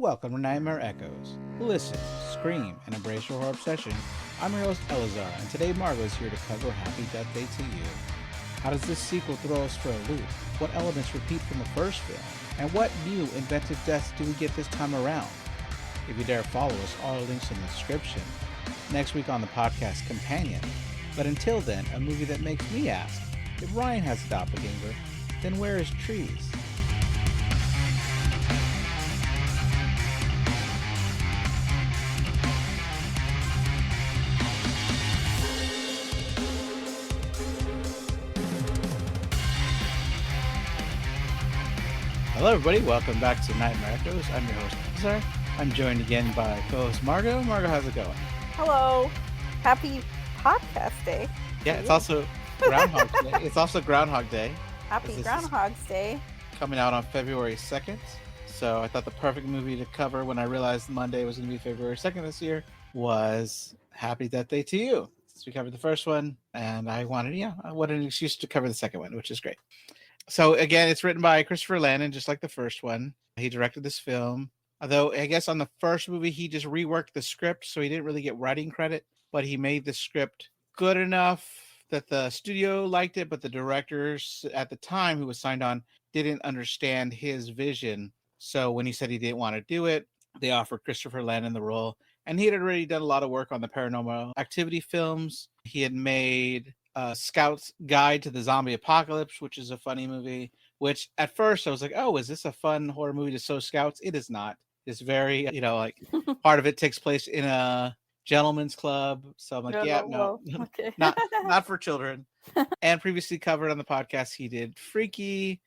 Welcome to Nightmare Echoes. Listen, scream, and embrace your horror obsession. I'm your host, Eleazar, and today Margo is here to cover Happy Death Day to You. How does this sequel throw us for a loop? What elements repeat from the first film? And what new inventive deaths do we get this time around? If you dare follow us, all our links in the description. Next week on the podcast Companion. But until then, a movie that makes me ask, if Ryan has a doppelganger, then where is Trees? Hello, everybody. Welcome back to Nightmare Echoes. I'm your host, Eleazar. I'm joined again by co-host Margo. Margo, how's it going? Hello. Happy podcast day. Yeah, it's also Groundhog Day. It's also Groundhog Day. Happy Groundhog's Day. Coming out on February 2nd. So I thought the perfect movie to cover when I realized Monday was going to be February 2nd this year was Happy Death Day to You. So we covered the first one, and I wanted an excuse to cover the second one, which is great. So again, it's written by Christopher Landon, just like the first one. He directed this film. Although I guess on the first movie, he just reworked the script, so he didn't really get writing credit, but he made the script good enough that the studio liked it, but the directors at the time who was signed on didn't understand his vision. So when he said he didn't want to do it, they offered Christopher Landon the role. And he had already done a lot of work on the Paranormal Activity films. He had made Scout's Guide to the Zombie Apocalypse, which is a funny movie, which at first I was like, oh, is this a fun horror movie to show scouts? It is not. It's very, like part of it takes place in a gentleman's club. So I'm like, no, Okay. not for children. And previously covered on the podcast, he did Freaky,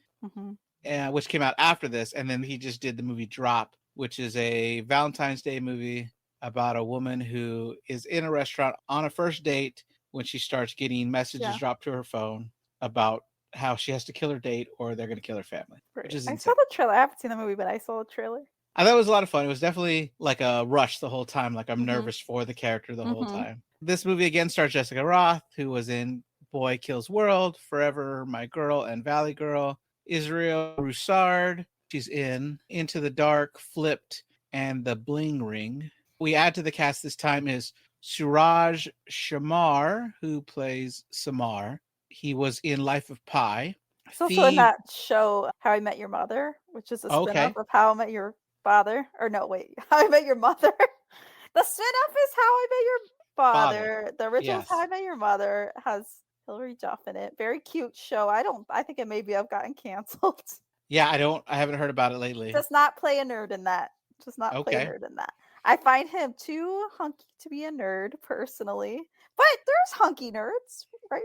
which came out after this. And then he just did the movie Drop, which is a Valentine's Day movie about a woman who is in a restaurant on a first date when she starts getting messages dropped to her phone about how she has to kill her date or they're going to kill her family. Which is I saw the trailer. I haven't seen the movie, but I saw the trailer. I thought it was a lot of fun. It was definitely like a rush the whole time. Like I'm nervous for the character the whole time. This movie again stars Jessica Roth, who was in Boy Kills World, Forever My Girl, and Valley Girl. Israel Roussard, she's in Into the Dark, Flipped, and The Bling Ring. We add to the cast this time is Suraj Shamar, who plays Samar. He was in Life of Pi. He's also in that show, How I Met Your Mother, which is a spin-off of How I Met Your Father. Or no, wait, How I Met Your Mother. The spin-off is How I Met Your Father. The original is How I Met Your Mother. Has Hilary Duff in it. Very cute show. I think it maybe have gotten canceled. Yeah, I haven't heard about it lately. Does not play a nerd in that. Does not play a nerd in that. I find him too hunky to be a nerd, personally. But there's hunky nerds, right?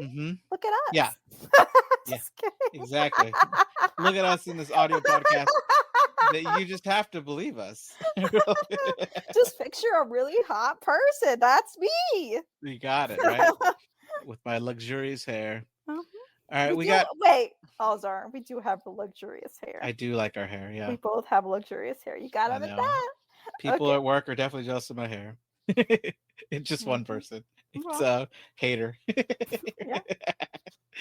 Look at us. Yeah. Just kidding. Exactly. Look at us in this audio podcast. That you just have to believe us. Just picture a really hot person. That's me. You got it, right? With my luxurious hair. All right, Wait, Eleazar, we do have the luxurious hair. I do like our hair, yeah. We both have luxurious hair. You gotta admit that. People at work are definitely jealous of my hair. It's just one person. It's a hater.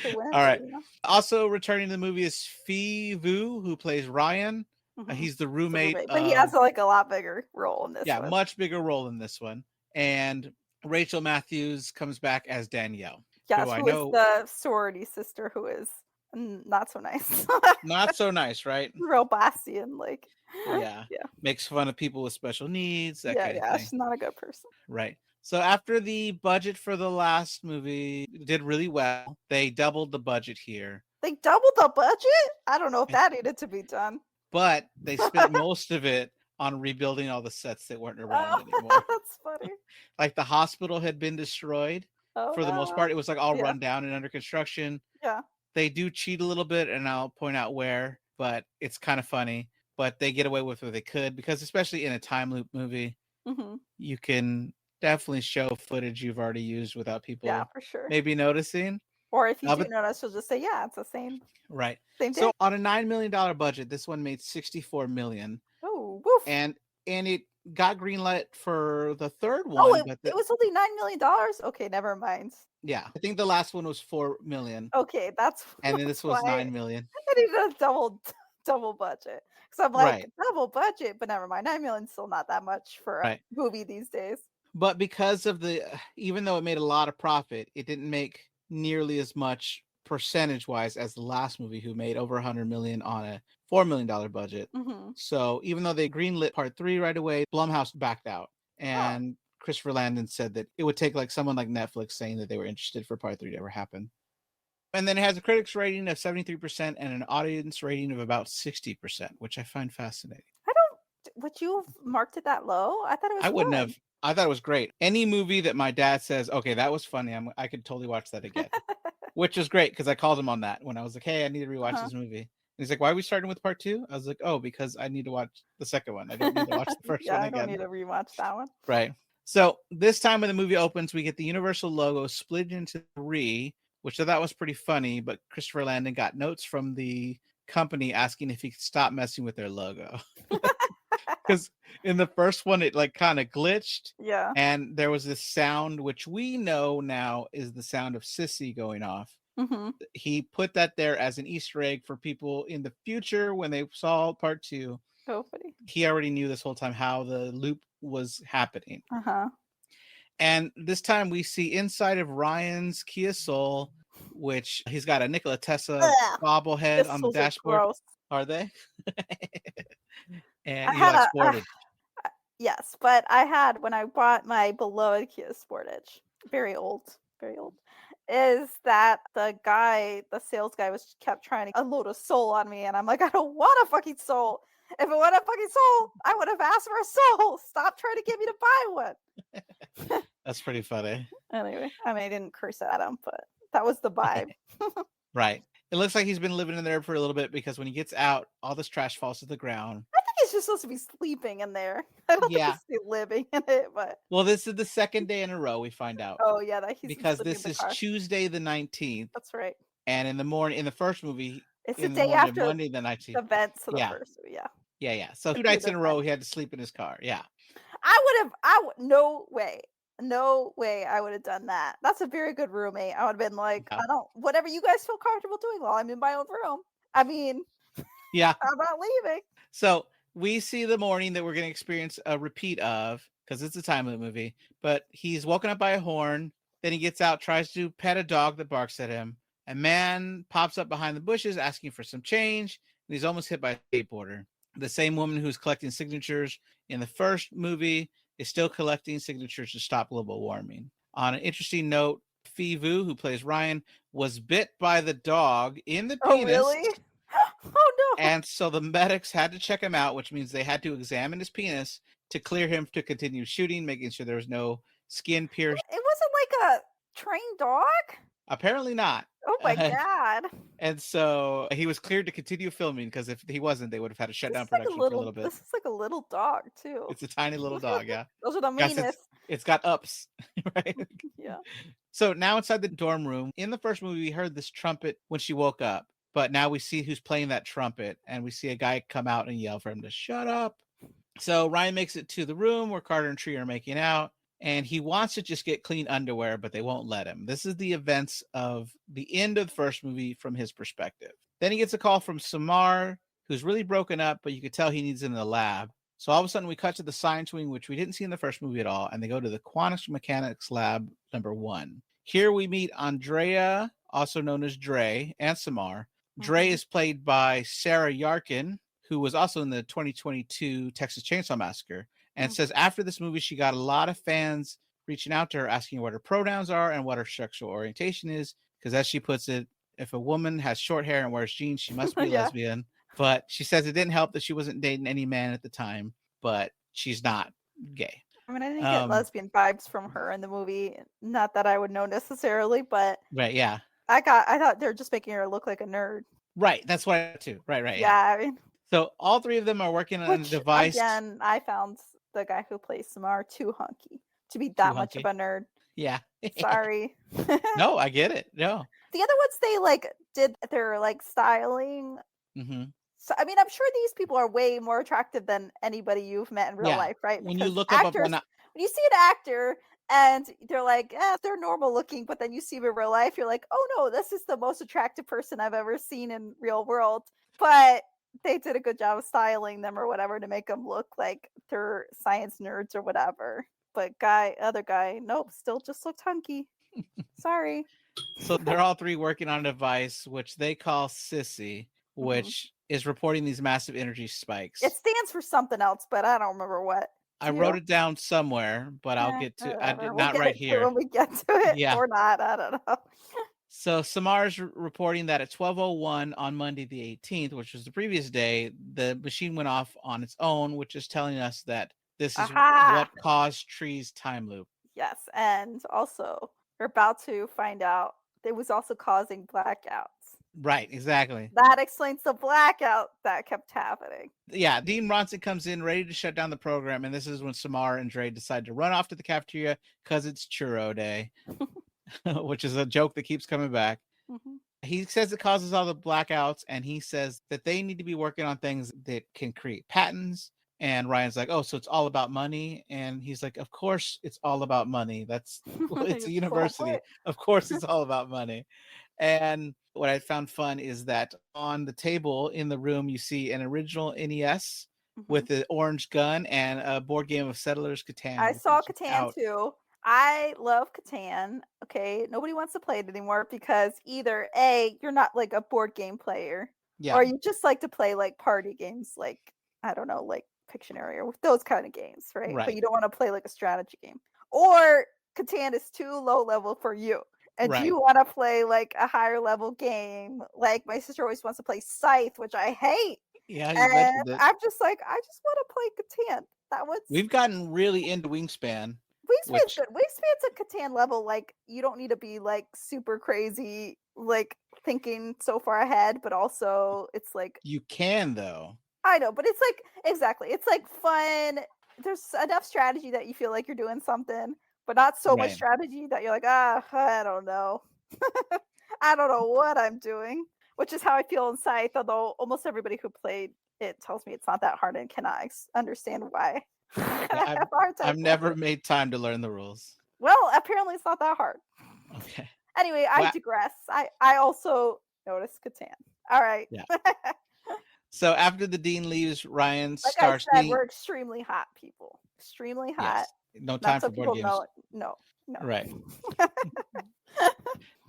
All right. Also returning to the movie is Phi Vu, who plays Ryan. He's the roommate. But he has like a lot bigger role in this one. Yeah, much bigger role in this one. And Rachel Matthews comes back as Danielle. Yes, who is the sorority sister who is not so nice. Not so nice, right? Real Bastian, like. Yeah. Makes fun of people with special needs. That kind of thing. She's not a good person. Right. So after the budget for the last movie did really well, they doubled the budget here. They doubled the budget? I don't know if that needed to be done. But they spent most of it on rebuilding all the sets that weren't around anymore. That's funny. Like the hospital had been destroyed for the most part. It was like all run down and under construction. Yeah. They do cheat a little bit, and I'll point out where, but it's kind of funny. But they get away with what they could, because especially in a time loop movie, you can definitely show footage you've already used without people for sure. maybe noticing. Or if you do notice, you'll just say, it's the same. Right. Same so on a $9 million budget, this one made $64 million. Oh, woof. And it got greenlit for the third one. Oh, it was only $9 million? Okay, never mind. Yeah. I think the last one was $4 million. Okay, that's and then this was $9 million. I need to double double budget. So I'm like, Right. double budget, but never mind. 9 million still not that much for a Right. movie these days. But because of the even though it made a lot of profit, it didn't make nearly as much percentage-wise as the last movie who made over 100 million on a $4 million budget. Mm-hmm. So even though they greenlit part 3 right away, Blumhouse backed out. Oh. And Christopher Landon said that it would take like someone like Netflix saying that they were interested for part 3 to ever happen. And then it has a critics rating of 73% and an audience rating of about 60%, which I find fascinating. Would you have marked it that low? I thought it was I wouldn't good. have. I thought it was great. Any movie that my dad says, okay, that was funny, I could totally watch that again. Which is great because I called him on that when I was like, hey, I need to rewatch this movie. And he's like, why are we starting with part 2? I was like, oh, because I need to watch the second one. I don't need to watch the first Yeah, one I don't need again. to rewatch that one. Right. So this time when the movie opens, we get the Universal logo split into 3, which I thought was pretty funny, but Christopher Landon got notes from the company asking if he could stop messing with their logo. Because in the first one, it like kind of glitched. Yeah. And there was this sound, which we know now is the sound of Sissy going off. Mm-hmm. He put that there as an Easter egg for people in the future when they saw part 2. Oh, funny. He already knew this whole time how the loop was happening. Uh-huh. And this time we see inside of Ryan's Kia Soul, which he's got a Nikola Tesla bobblehead on the dashboard. Gross. Are they? And I you had like Sportage. Yes, but I had when I bought my beloved Kia Sportage, very old, is that the sales guy was kept trying to unload a soul on me, and I'm like, I don't want a fucking soul. If it wanted a fucking soul, I would have asked for a soul. Stop trying to get me to buy one. That's pretty funny. Anyway, I mean, I didn't curse at him, but that was the vibe. Right. It looks like he's been living in there for a little bit because when he gets out, all this trash falls to the ground. I think he's just supposed to be sleeping in there. I don't think he's living in it, but well, this is the second day in a row we find out. Oh yeah, that he's because this is Tuesday the 19th. That's right. And in the morning, in the first movie, it's the day after Monday the 19th. The events of the first movie, yeah. Yeah. So 2 nights in a row, he had to sleep in his car. Yeah. No way. No way I would have done that. That's a very good roommate. I would have been like, I don't, whatever you guys feel comfortable doing while I'm in my own room. I mean, yeah, I'm not leaving. So we see the morning that we're going to experience a repeat of because it's the time of the movie. But he's woken up by a horn. Then he gets out, tries to pet a dog that barks at him. A man pops up behind the bushes asking for some change. And he's almost hit by a skateboarder. The same woman who's collecting signatures in the first movie is still collecting signatures to stop global warming. On an interesting note, Phi Vu, who plays Ryan, was bit by the dog in the penis. Really? Oh no. And so the medics had to check him out, which means they had to examine his penis to clear him to continue shooting, making sure there was no skin pierced. It wasn't like a trained dog? Apparently not. Oh my god. And so he was cleared to continue filming because if he wasn't, they would have had to shut down production for a little bit. This is like a little dog too. It's a tiny little dog, yeah. Those are the meanest. It's got ups, right? Yeah. So now inside the dorm room, in the first movie, we heard this trumpet when she woke up. But now we see who's playing that trumpet, and we see a guy come out and yell for him to shut up. So Ryan makes it to the room where Carter and Tree are making out, and he wants to just get clean underwear, but they won't let him. This is the events of the end of the first movie from his perspective. Then he gets a call from Samar, who's really broken up, but you could tell he needs in the lab. So all of a sudden we cut to the science wing, which we didn't see in the first movie at all, and they go to the quantum mechanics lab number 1. Here we meet Andrea, also known as Dre, and Samar. Dre is played by Sarah Yarkin, who was also in the 2022 Texas Chainsaw Massacre, and says after this movie, she got a lot of fans reaching out to her, asking what her pronouns are and what her sexual orientation is. Because as she puts it, if a woman has short hair and wears jeans, she must be lesbian. But she says it didn't help that she wasn't dating any man at the time, but she's not gay. I mean, I didn't get lesbian vibes from her in the movie. Not that I would know necessarily, but right, yeah. I thought they were just making her look like a nerd. Right, that's what I too. Right, yeah. I mean, so all 3 of them are working on a device. Again, I found the guy who plays Samar too hunky to be that much of a nerd. Yeah. Sorry. No, I get it. No. The other ones they did their styling. Mm-hmm. So I mean, I'm sure these people are way more attractive than anybody you've met in real life, right? When you look actors, when you see an actor and they're like, they're normal looking, but then you see them in real life, you're like, oh no, this is the most attractive person I've ever seen in real world. But they did a good job of styling them or whatever to make them look like they're science nerds or whatever. But other guy, nope, still just looked hunky. Sorry. So they're all three working on a device which they call Sissy, Mhm. which is reporting these massive energy It spikes. stands for something else, but I don't remember what. I Do wrote you? it down somewhere, but I'll get to I Whatever. did We'll not get right it to here. when we get to it Yeah. or not. I don't know. So Samar's reporting that at 12:01 on Monday the 18th, which was the previous day, the machine went off on its own, which is telling us that this is Aha! what caused Tree's time loop. Yes, and also we're about to find out it was also causing blackouts. Right, exactly. That explains the blackout that kept happening. Yeah, Dean Ronson comes in ready to shut down the program, and this is when Samar and Dre decide to run off to the cafeteria because it's churro day, which is a joke that keeps coming back. Mhm. He says it causes all the blackouts, and he says that they need to be working on things that can create patents. And Ryan's like, "Oh, so it's all about money?" And he's like, "Of course it's all about money. That's it's a It's the whole university. point. Of course it's all about money." And what I found fun is that on the table in the room, you see an original NES Mhm. with the orange gun and a board game of Settlers Catan, I which is saw just Catan out. too. I love Catan. Okay, nobody wants to play it anymore because either A, you're not like a board game player, Yeah, or you just like to play like party games like I don't know, like Pictionary or those kind of games, right? But right, you don't want to play like a strategy game. Or Catan is too low level for you. And right. you want to play like a higher level game. Like my sister always wants to play Scythe, which I hate. Yeah, you And mentioned it. I'm just like, I just want to play Catan. That was We've gotten really into Wingspan, Wingspan's which good. Wingspan's a Catan level, like, you don't need to be, like, super crazy, like, thinking so far ahead, but also it's like you can though. I know, but it's like exactly, it's, like, fun. There's enough strategy that you feel like you're doing something, but not so much Right. strategy that you're like, "Ah, I don't know. I don't know what I'm doing," which is how I feel in Scythe, although almost everybody who played it tells me it's not that hard and cannot understand why. Yeah, I I've have a hard time I've playing never it. made time to learn the rules. Well, apparently it's not that hard. Okay. Anyway, I Well, digress. I also noticed Catan. All right. yeah. So after the dean leaves, Ryan Like I starts said, meeting. we're extremely hot people. Extremely hot. Yes. No Not time so for board people games. know. No, no. Right.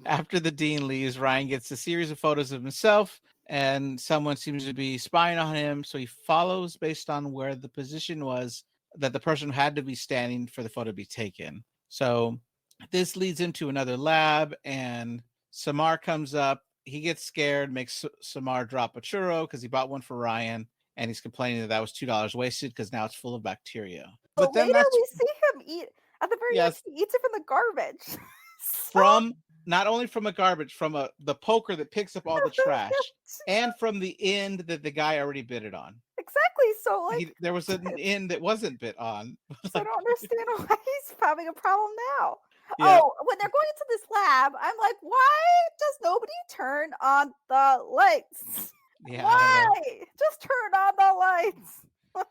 After the dean leaves, Ryan gets a series of photos of himself, and someone seems to be spying on him. So he follows based on where the position was that the person had to be standing for the photo to be taken. So this leads into another lab, and Samar comes up. He gets scared, makes Samar drop a churro because he bought one for Ryan, and he's complaining that was $2 wasted because now it's full of bacteria. But But then later that's we see him eat at the very end, yes, he eats it from the garbage. So from not only from a garbage, from the poker that picks up all the trash, and from the end that the guy already bid it on. exactly. So like There was an end that wasn't bid on. so I Like, don't understand why he's having a problem now. yeah, Oh, when they're going into this lab, I'm like, why does nobody turn on the lights? yeah, I don't know. Why? Just turn on the lights.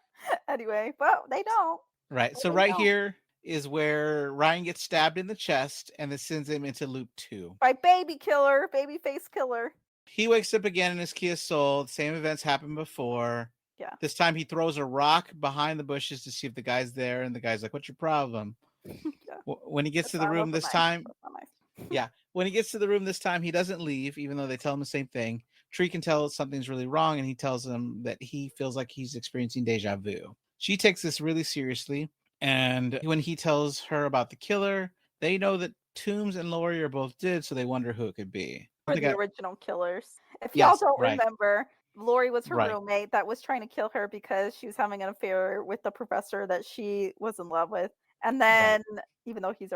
Anyway, but they don't. Right. But So they right don't. here is where Ryan gets stabbed in the chest, and this sends him into loop 2. By baby killer, baby face killer. He wakes up again in his Kia Soul. The same events happened before. Yeah. This time he throws a rock behind the bushes to see if the guy's there, and the guy's like, "What's your problem?" Yeah. When he gets to the That room wasn't this nice. time, That's not nice. yeah, when he gets to the room this time, he doesn't leave, even though they tell him the same thing. Tree can tell something's really wrong, and he tells him that he feels like he's experiencing deja vu. She takes this really seriously, and when he tells her about the killer, they know that Toombs and Laurie are both dead, so they wonder who it could be. I For think the I original killers. If y'all yes, don't right, remember, Lori was her right, roommate that was trying to kill her because she was having an affair with the professor that she was in love with. And right. then, even though he's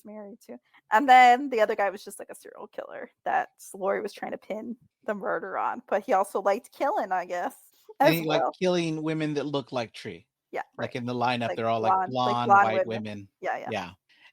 married too. And then the other guy was just like a serial killer that Lori was trying to pin the murder on. But he also liked killing, I guess, And as he like well. killing women that look like Tree. Yeah, Like right. in the lineup, they're all like Like blonde, blonde white women. women. Yeah, yeah. Yeah.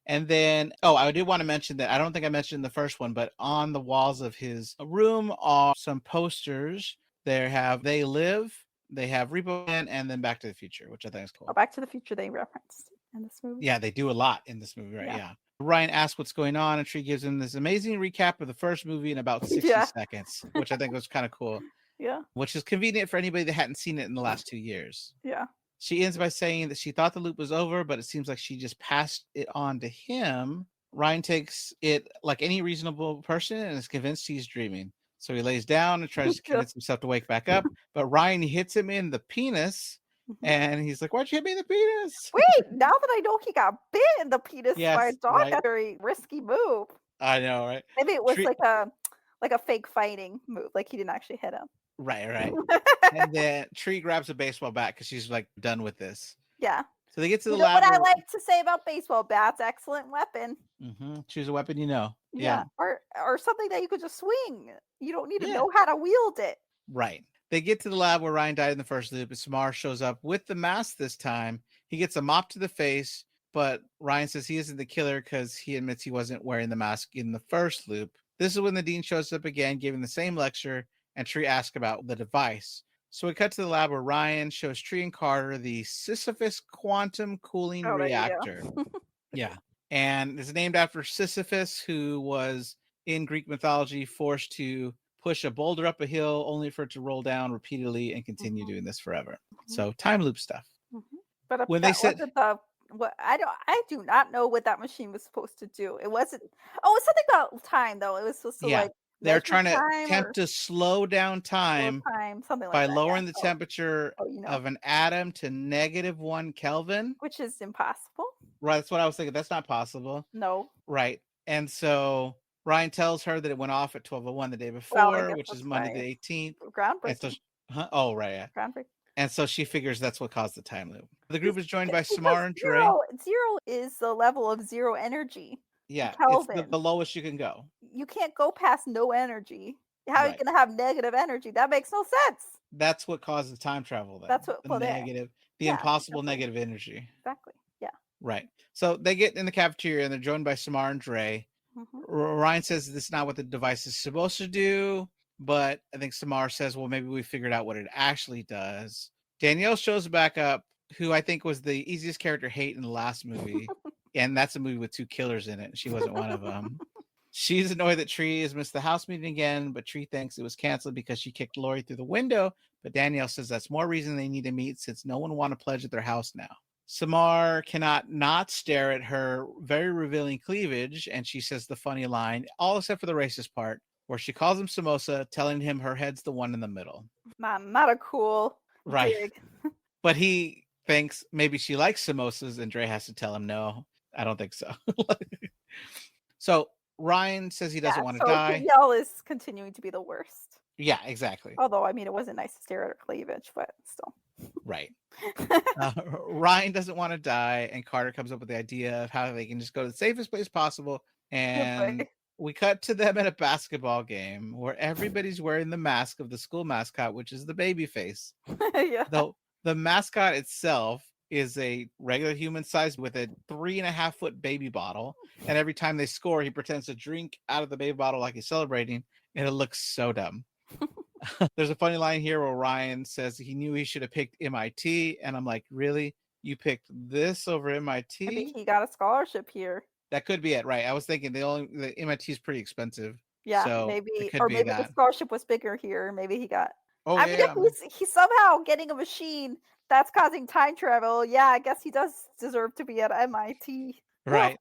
And then, oh, I did want to mention that I don't think I mentioned in the first one, but on the walls of his room are some posters. They have They Live, they have Repo Man, and then Back to the Future, which I think is Oh, cool. Back to the Future they referenced in this movie. Yeah, they do a lot in this movie, right? Yeah. Yeah. Ryan asks what's going on, and Tree gives him this amazing recap of the first movie in about 60 Yeah. seconds, which I think was kind of cool. Yeah. which is convenient for anybody that hadn't seen it in the last 2 years. Yeah. She ends by saying that she thought the loop was over, but it seems like she just passed it on to him. Ryan takes it like any reasonable person and is convinced he's dreaming. So he lays down and tries to Yeah. convince himself to wake back up. But Ryan hits him in the penis. Mhm. And he's like, "Why'd you hit me in the penis?" Wait, now that I know he got bit in the penis by a Yes, dog, right. that's a very risky move. I know, right? Maybe it was Tree, like a fake fighting move, like he didn't actually hit him. right, right. And then Tree grabs a baseball bat because she's like done with this. Yeah. So they get to the You know what lab I where like to say about baseball bats? Excellent weapon. choose a weapon you know. Yeah. Yeah, or something that you could just swing. You don't need to Yeah. know how to wield it. Right. They get to the lab where Ryan died in the first loop, and Samar shows up with the mask this time. He gets a mop to the face, but Ryan says he isn't the killer because he admits he wasn't wearing the mask in the first loop. This is when the dean shows up again, giving the same lecture, and Tree asks about the device. So we cut to the lab where Ryan shows Tree and Carter the Sisyphus quantum cooling Oh, there you reactor. go. Yeah. And it's named after Sisyphus, who was in Greek mythology forced to push a boulder up a hill only for it to roll down repeatedly and continue Mhm, doing this forever. mhm, So time loop stuff. mhm. But if When they that said, wasn't the what I do not know what that machine was supposed to do. It wasn't oh, it's something about time though. It was supposed to yeah, like they're measure trying to time attempt or to slow down slow time time, something like by that. Yeah. lowering the Oh, temperature oh, you know, of an atom to -1 Kelvin. which is impossible. Right. That's what I was thinking. That's not possible. No. Right. And so Ryan tells her that it went off at 12:01 the day Well, I before, guess which is that's Monday the why 18th. And so, groundbreaking. huh? Oh, right. Yeah. Groundbreaking. And so she figures that's what caused the time loop. The group Because is joined by because Samar and Dre. 0 is the level of 0 energy in Yeah, it's the Kelvin. lowest you can go. You can't go past no energy. How are you Right. gonna have negative energy? That makes no sense. That's what causes time travel That's then. what The well, there. negative, the Yeah, impossible definitely. negative energy. Exactly. Yeah. Right. So they get in the cafeteria and they're joined by Samar and Dre. Mhm. Ryan says this is not what the device is supposed to do, but I think Samar says, well, maybe we figured out what it actually does. Danielle shows back up, who I think was the easiest character to hate in the last movie. And that's a movie with 2 killers in it. She wasn't one of them. She's annoyed that Tree has missed the house meeting again, but Tree thinks it was canceled because she kicked Lori through the window. But Danielle says that's more reason they need to meet since no one want to pledge at their house now. Samar cannot not stare at her very revealing cleavage, and she says the funny line, all except for the racist part, where she calls him Samosa, telling him her head's the one in the middle. Not a cool Right. dig. But he thinks maybe she likes samosas, and Dre has to tell him no. I don't think so. So Ryan says he doesn't Yeah, want to so die. Danielle is continuing to be the worst. Yeah, exactly. Although, I mean, it wasn't nice to stare at her cleavage, but still. Right. Ryan doesn't want to die, and Carter comes up with the idea of how they can just go to the safest place possible. Good And boy. we cut to them at a basketball game where everybody's wearing the mask of the school mascot, which is the baby face. Yeah. Though the mascot itself is a regular human size with a 3.5 foot baby bottle. And every time they score, he pretends to drink out of the baby bottle like he's celebrating. And it looks so dumb. There's a funny line here where Ryan says he knew he should have picked MIT. And I'm like, really? You picked this over Maybe MIT? he got a scholarship here. That could be it, right? I was thinking the MIT is pretty expensive. Yeah, So it maybe could or be maybe the that. scholarship was bigger here, maybe he got Oh, I mean, if yeah. he's somehow getting a machine that's causing time travel, yeah, I guess he does deserve to be at MIT. Well, Right.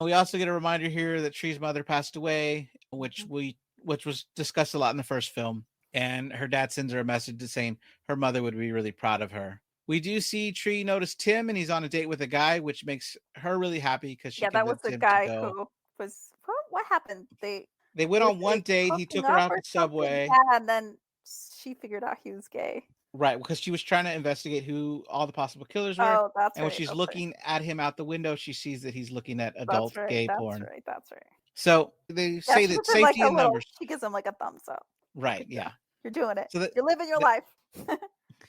We also get a reminder here that Tree's mother passed away, which mhm. was discussed a lot in the first film. And her dad sends her a message saying her mother would be really proud of her. We do see Tree notice Tim, and he's on a date with a guy, which makes her really happy because she Yeah, that was convinced the him to guy go. who was what happened? They went Were on one they date. He hooking took her up out or the something? subway. Yeah, and then she figured out he was gay. Right, because she was trying to investigate who all the possible killers were. Oh, that's And when right, she's that's right. looking at him out the window, she sees that he's looking at That's adult right, gay that's porn. right, that's right. So they Yeah, say she that gives him like safety a in little numbers. she gives him like a thumbs up. Right, Good job. yeah. You're doing it. So that, You're living your that life.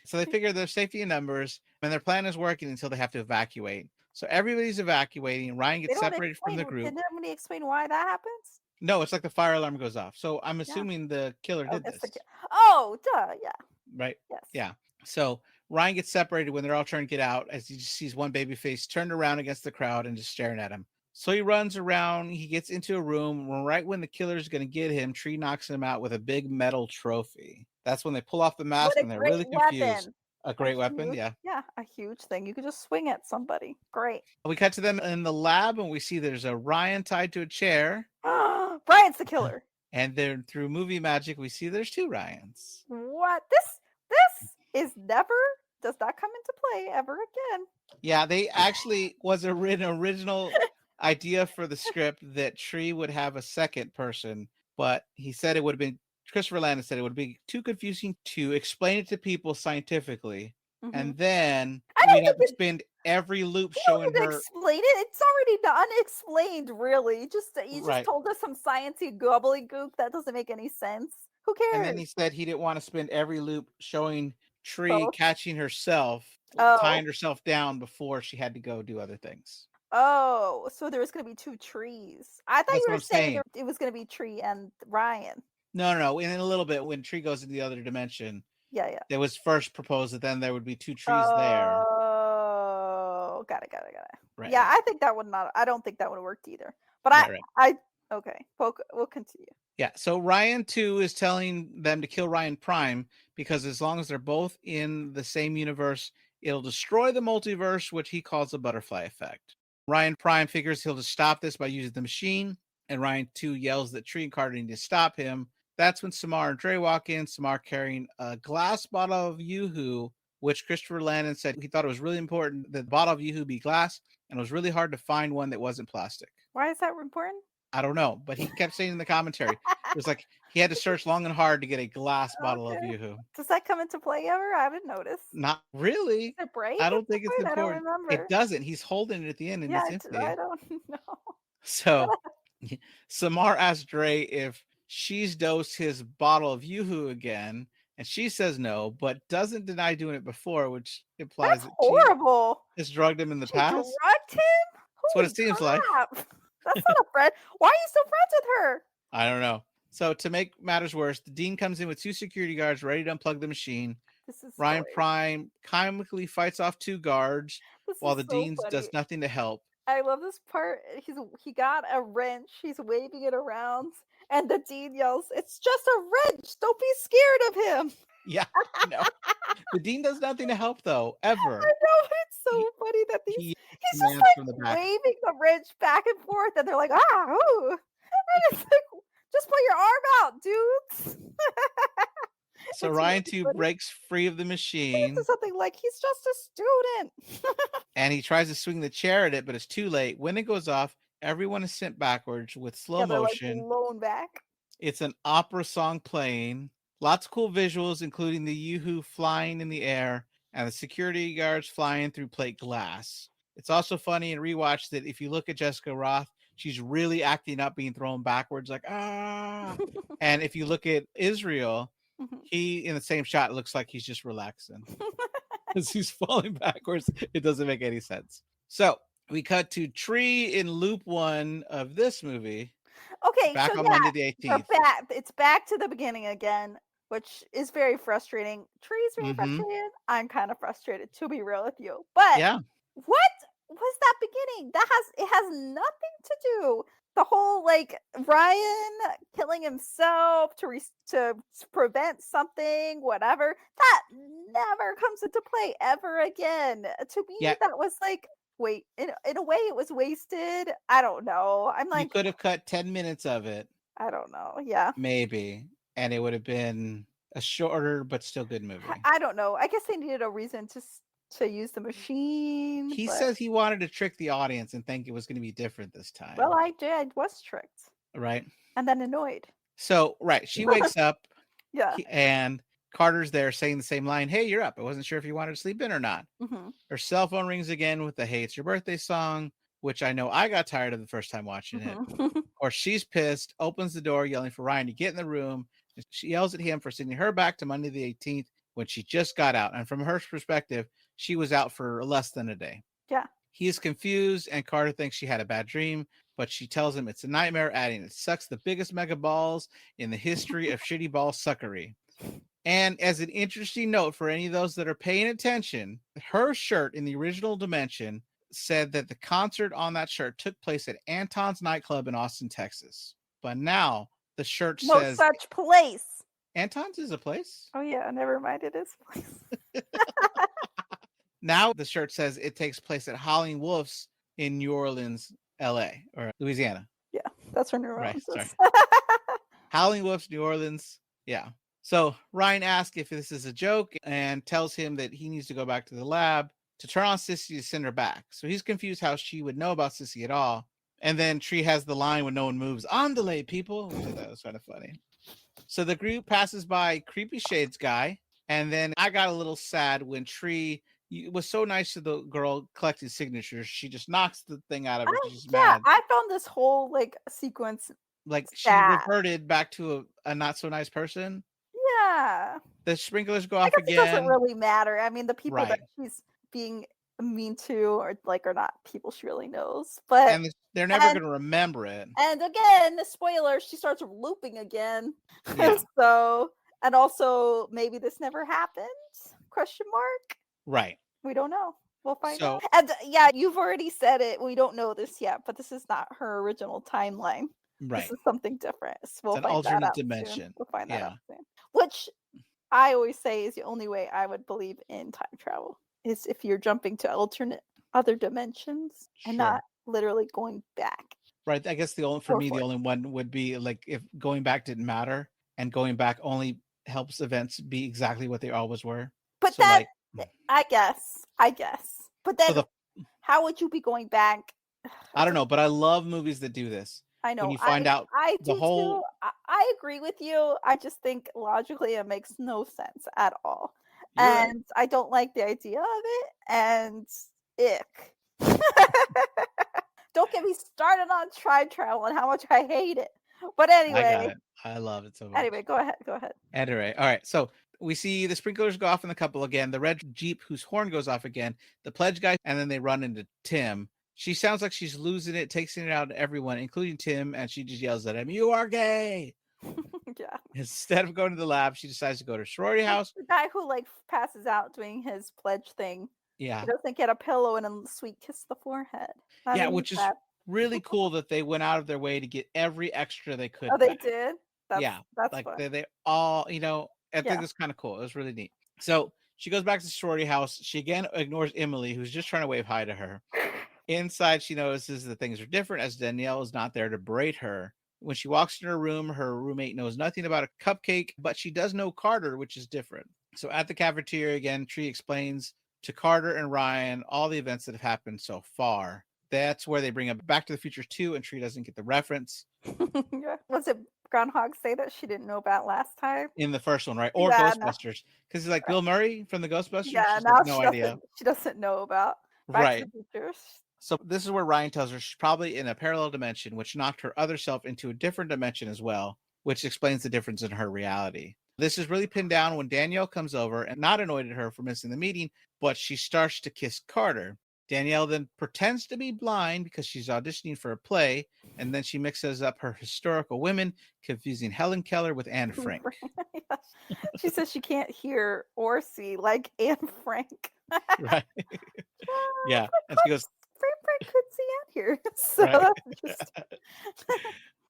so they figure there's safety in numbers, and their plan is working until they have to evacuate. So everybody's evacuating. Ryan They gets don't separated from explain the group. did nobody explain why that happens? No, it's like the fire alarm goes off. So I'm Yeah. assuming the killer Oh, did that's the this. oh, duh, yeah. Right? Yes. Yeah. So Ryan gets separated when they're all trying to get out as he just sees one baby face turned around against the crowd and just staring at him. So he runs around, he gets into a room. Right when the killer's going to get him, Tree knocks him out with a big metal trophy. That's when they pull off the What mask a and they're great really confused. weapon. A A great weapon, huge yeah. yeah, a huge thing. You could just swing at somebody. Great. We cut to them in the lab and we see there's a Ryan tied to a chair. Brian's the killer. And then through movie magic, we see there's 2 Ryans. What? This is never does not come into play ever again. Yeah, they actually was an original idea for the script that Tree would have a second person, but he said it would have been Christopher Landon said it would be too confusing to explain it to people scientifically, and then I we'd don't have think to it spend every loop you don't showing need to her. explain it. It's already unexplained, really. You just Right. told us some sciencey gobbledygook that doesn't make any sense. Who And then he cares? said he didn't want to spend every loop showing Tree Both. catching herself, Oh. tying herself down before she had to go do other things. Oh, so there was gonna be 2 trees. I thought That's you what were I'm saying saying. it was gonna be Tree and Ryan. No. In a little bit, when Tree goes into the other dimension, Yeah, yeah. it was first proposed that then there would be 2 trees there. Oh, got it. Right, Yeah, right, I don't think that would have worked either. But right. I okay, we'll continue. Yeah. So Ryan 2 is telling them to kill Ryan Prime because as long as they're both in the same universe, it'll destroy the multiverse, which he calls the butterfly effect. Ryan Prime figures he'll just stop this by using the machine, and Ryan 2 yells that Tree and Carter need to stop him. That's when Samar and Dre walk in, Samar carrying a glass bottle of Yoo-Hoo, which Christopher Landon said he thought it was really important that the bottle of Yoo-Hoo be glass, and it was really hard to find one that wasn't plastic. Why is that important? I don't know, but he kept saying in the commentary, it was like he had to search long and hard to get a glass bottle of Okay. Yoo-Hoo. Does that come into play ever? I didn't notice. Not really. Does it break I at don't some think it's point? I don't important. It remember. doesn't. He's holding it at the end and Yeah, it's I empty. don't know. So Samar asked Dre if she's dosed his bottle of Yoo-Hoo again, and she says no, but doesn't deny doing it before, which implies That's that she horrible. has drugged him in the She drugged past. him? That's what Holy it seems like. crap. That's not a friend. Why are you still friends with her? I don't know. So to make matters worse, the dean comes in with 2 security guards ready to unplug the machine. This is Ryan hilarious. Prime comically fights off 2 guards This while is the so dean funny. does nothing to help. I love this part. He got a wrench. He's waving it around, and the dean yells, "It's just a wrench! Don't be scared of him!" Yeah, I know. The dean does nothing to help though, I ever. know it's He, so funny that he he's just commands from the like back. waving the wrench back and forth, and they're like, "Ah, ooh!" And it's like, just put your arm out, dudes. So It's Ryan really 2 funny. breaks free of the He says machine something like, "He's just a student." and he tries to swing the chair at it, but it's too late. When it goes off, everyone is sent backwards with slow Yeah, they're like motion. blown back. It's an opera song playing. Lots of cool visuals, including the Yoo-Hoo flying in the air and the security guards flying through plate glass. It's also funny and rewatch that if you look at Jessica Roth, she's really acting up, being thrown backwards, like, ah. And if you look at Israel, Mhm. he in the same shot looks like he's just relaxing because he's falling backwards. It doesn't make any sense. So we cut to Tree in loop 1 of this movie. Okay, so Back on yeah, Monday the we're 18th. back. It's back to the beginning again, which is very frustrating. Tree's very Mm-hmm. frustrated. I'm kind of frustrated, to be real with you. But Yeah. what was that beginning? It has nothing to do. The whole like Ryan killing himself to prevent something, whatever. That never comes into play ever again. To me, Yeah. that was like wait, in a way it was wasted. I don't know. I'm You like could have cut 10 minutes of it, I don't know. Yeah. maybe, and it would have been a shorter but still good movie. I don't know. I guess they needed a reason to use the machine, He but says he wanted to trick the audience and think it was going to be different this well, time, I was tricked right? and then annoyed. So, right, she wakes up Yeah. and Carter's there saying the same line, "Hey, you're up. I wasn't sure if you wanted to sleep in or not." Mhm. Her cell phone rings again with the "Hey, it's your birthday" song, which I know I got tired of the first time watching it. Mhm. Or she's pissed, opens the door, yelling for Ryan to get in the room. She yells at him for sending her back to Monday the 18th when she just got out. And from her perspective, she was out for less than a day. Yeah. He is confused, and Carter thinks she had a bad dream, but she tells him it's a nightmare, adding, "It sucks the biggest mega balls in the history of shitty ball suckery." And as an interesting note for any of those that are paying attention, her shirt in the original dimension said that the concert on that shirt took place at Anton's nightclub in Austin, Texas. But now the shirt No says such place. Anton's is a place. Oh yeah, never mind. It is a place. Now the shirt says it takes place at Howling Wolf's in New Orleans, LA or Louisiana. Yeah, that's where New Right. Orleans Sorry. is. Howling Wolf's, New Orleans. Yeah. So Ryan asks if this is a joke and tells him that he needs to go back to the lab to turn on Sissy to send her back. So he's confused how she would know about Sissy at all. And then Tree has the line when no one moves, on delay, people, which I thought was kind of funny. So the group passes by Creepy Shades guy. And then I got a little sad when Tree was so nice to the girl collecting signatures. She just knocks the thing out of her. She's mad. I found this whole sequence like sad. She reverted back to a not so nice person. Yeah. The sprinklers go off again. It doesn't really matter. I mean, the people that she's being mean to are not people she really knows, but they're never going to remember it. And again, the spoiler, she starts looping again. Yeah. So, and also maybe this never happened? Question mark. Right. We don't know. We'll find out. And yeah, you've already said it. We don't know this yet, but this is not her original timeline. Right. This is something different. So we'll it's an find alternate that out dimension. Soon. We'll find that out soon. Which I always say is the only way I would believe in time travel is if you're jumping to other dimensions and not literally going back. Right. I guess the only one would be if going back didn't matter and going back only helps events be exactly what they always were. But so I guess. But then how would you be going back? I don't know, but I love movies that do this. I know. When you find out I do too. I agree with you. I just think logically it makes no sense at all. And I don't like the idea of it. And ick. Don't get me started on time travel and how much I hate it. But anyway. I got it. I love it so much. Anyway, go ahead. Anyway, all right. So we see the sprinklers go off in the couple again, the red Jeep whose horn goes off again, the pledge guy, and then they run into Tim. She sounds like she's losing it, takes it out to everyone, including Tim, and she just yells at him, "You are gay!" Yeah. Instead of going to the lab, she decides to go to sorority house. The guy who passes out doing his pledge thing. Yeah. He doesn't get a pillow and a sweet kiss the forehead. Which is really cool that they went out of their way to get every extra they could. Oh, they did? That's fun. They all, I think it's kind of cool. It was really neat. So she goes back to the sorority house. She again ignores Emily, who's just trying to wave hi to her. Inside, she notices that things are different as Danielle is not there to berate her. When she walks in her room, her roommate knows nothing about a cupcake, but she does know Carter, which is different. So at the cafeteria again, Tree explains to Carter and Ryan all the events that have happened so far. That's where they bring up Back to the Future 2, and Tree doesn't get the reference. Was it Groundhog Day that she didn't know about last time? In the first one, right? Or Ghostbusters. Because he's like Bill Murray from the Ghostbusters. Yeah, she's now like, no idea. She doesn't know about Back to the Future. So this is where Ryan tells her she's probably in a parallel dimension, which knocked her other self into a different dimension as well, which explains the difference in her reality. This is really pinned down when Danielle comes over and not annoyed at her for missing the meeting, but she starts to kiss Carter. Danielle then pretends to be blind because she's auditioning for a play, and then she mixes up her historical women, confusing Helen Keller with Anne Frank. She says she can't hear or see like Anne Frank. Right. Yeah. And she goes, Frank could see Anne here. So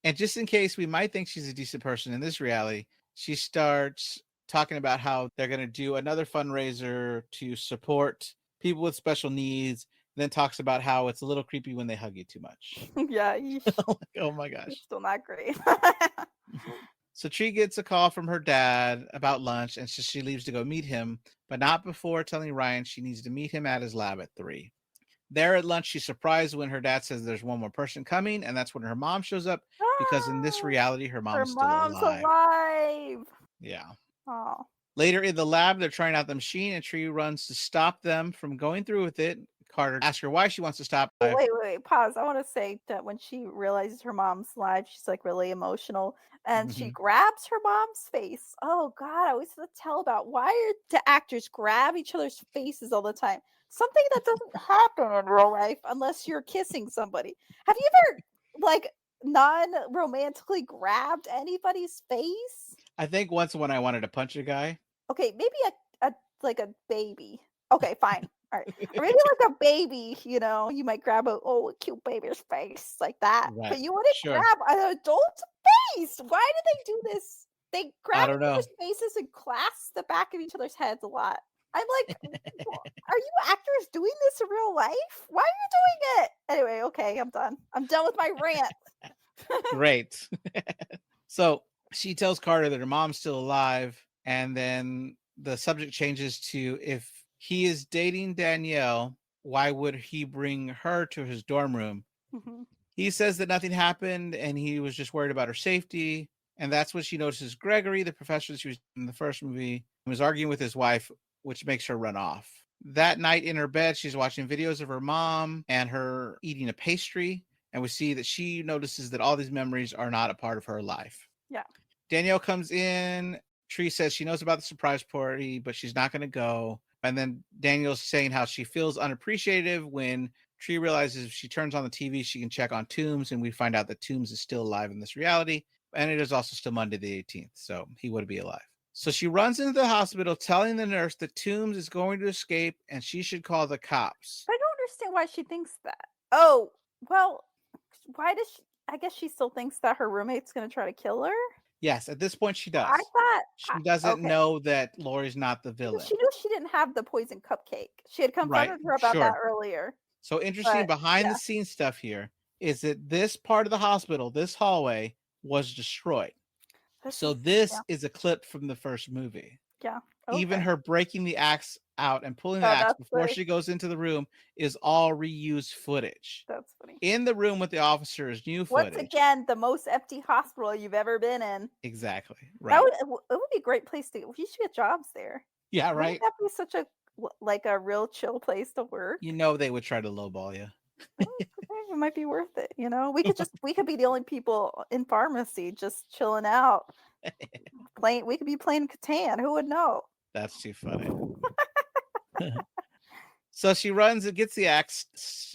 And just in case we might think she's a decent person in this reality, she starts talking about how they're going to do another fundraiser to support people with special needs, then talks about how it's a little creepy when they hug you too much. Yeah. Oh my gosh. It's still not great. So Tree gets a call from her dad about lunch, and so she leaves to go meet him, but not before telling Ryan she needs to meet him at his lab at 3. There at lunch, she's surprised when her dad says there's one more person coming, and that's when her mom shows up, because in this reality, her mom's still alive. Yeah. Oh. Later in the lab, they're trying out the machine, and Tree runs to stop them from going through with it. Carter asks her why she wants to stop. Wait, pause. I want to say that when she realizes her mom's alive, she's like really emotional, and she grabs her mom's face. Oh God, I always have to tell about why do actors grab each other's faces all the time? Something that doesn't happen in real life unless you're kissing somebody. Have you ever non-romantically grabbed anybody's face? I think once when I wanted to punch a guy. Okay, maybe a baby. Okay, fine. All right. Or maybe like a baby, you might grab a cute baby's face like that. Right. But you wouldn't Sure. grab an adult's face. Why do they do this? They I grab don't each know. other's faces and clasp the back of each other's heads a lot. I'm like, are you actors doing this in real life? Why are you doing it? Anyway, okay, I'm done. I'm done with my rant. Great. So she tells Carter that her mom's still alive, and then the subject changes to, if he is dating Danielle, why would he bring her to his dorm room? Mhm. He says that nothing happened and he was just worried about her safety. And that's when she notices Gregory, the professor she was in the first movie, was arguing with his wife, which makes her run off. That night in her bed, she's watching videos of her mom and her eating a pastry. And we see that she notices that all these memories are not a part of her life. Yeah. Danielle comes in. Tree says she knows about the surprise party, but she's not going to go. And then Daniel's saying how she feels unappreciative when Tree realizes if she turns on the TV, she can check on Toombs, and we find out that Toombs is still alive in this reality. And it is also still Monday the 18th, so he would be alive. So she runs into the hospital telling the nurse that Toombs is going to escape and she should call the cops. I don't understand why she thinks that. Oh, well, why does she? I guess she still thinks that her roommate's going to try to kill her. Yes, at this point she I does. thought, She doesn't okay. know that Lori's not the villain. She knew she didn't have the poison cupcake. She had Right, confronted her about that sure. earlier. So interesting But behind yeah. the scenes stuff here is that this part of the hospital, this hallway, was destroyed. So this is a clip from the first movie. Yeah. Even Okay. her breaking the axe out and pulling the Oh, axe that's before funny. she goes into the room is all reused footage. That's funny. In the room with the officer is new Once footage. again, the most empty hospital you've ever been in. Exactly. That Right. it would be a great place to. You should get jobs there. Yeah, Wouldn't right. that be such a like a real chill place to work? You know they would try to lowball you. Okay, it might be worth it. We could be the only people in pharmacy just chilling out, playing. We could be playing Catan. Who would know? That's too funny. So she runs and gets the axe,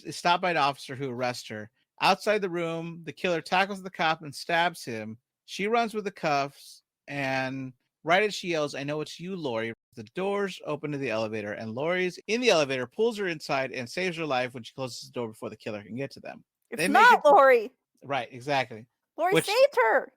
is stopped by an officer who arrests her. Outside the room, the killer tackles the cop and stabs him. She runs with the cuffs, and right as she yells, "I know it's you, Lori," the doors open to the elevator, and Lori's in the elevator, pulls her inside, and saves her life when she closes the door before the killer can get to them. It's They make it not Lori. right, exactly. Lori Which saved her.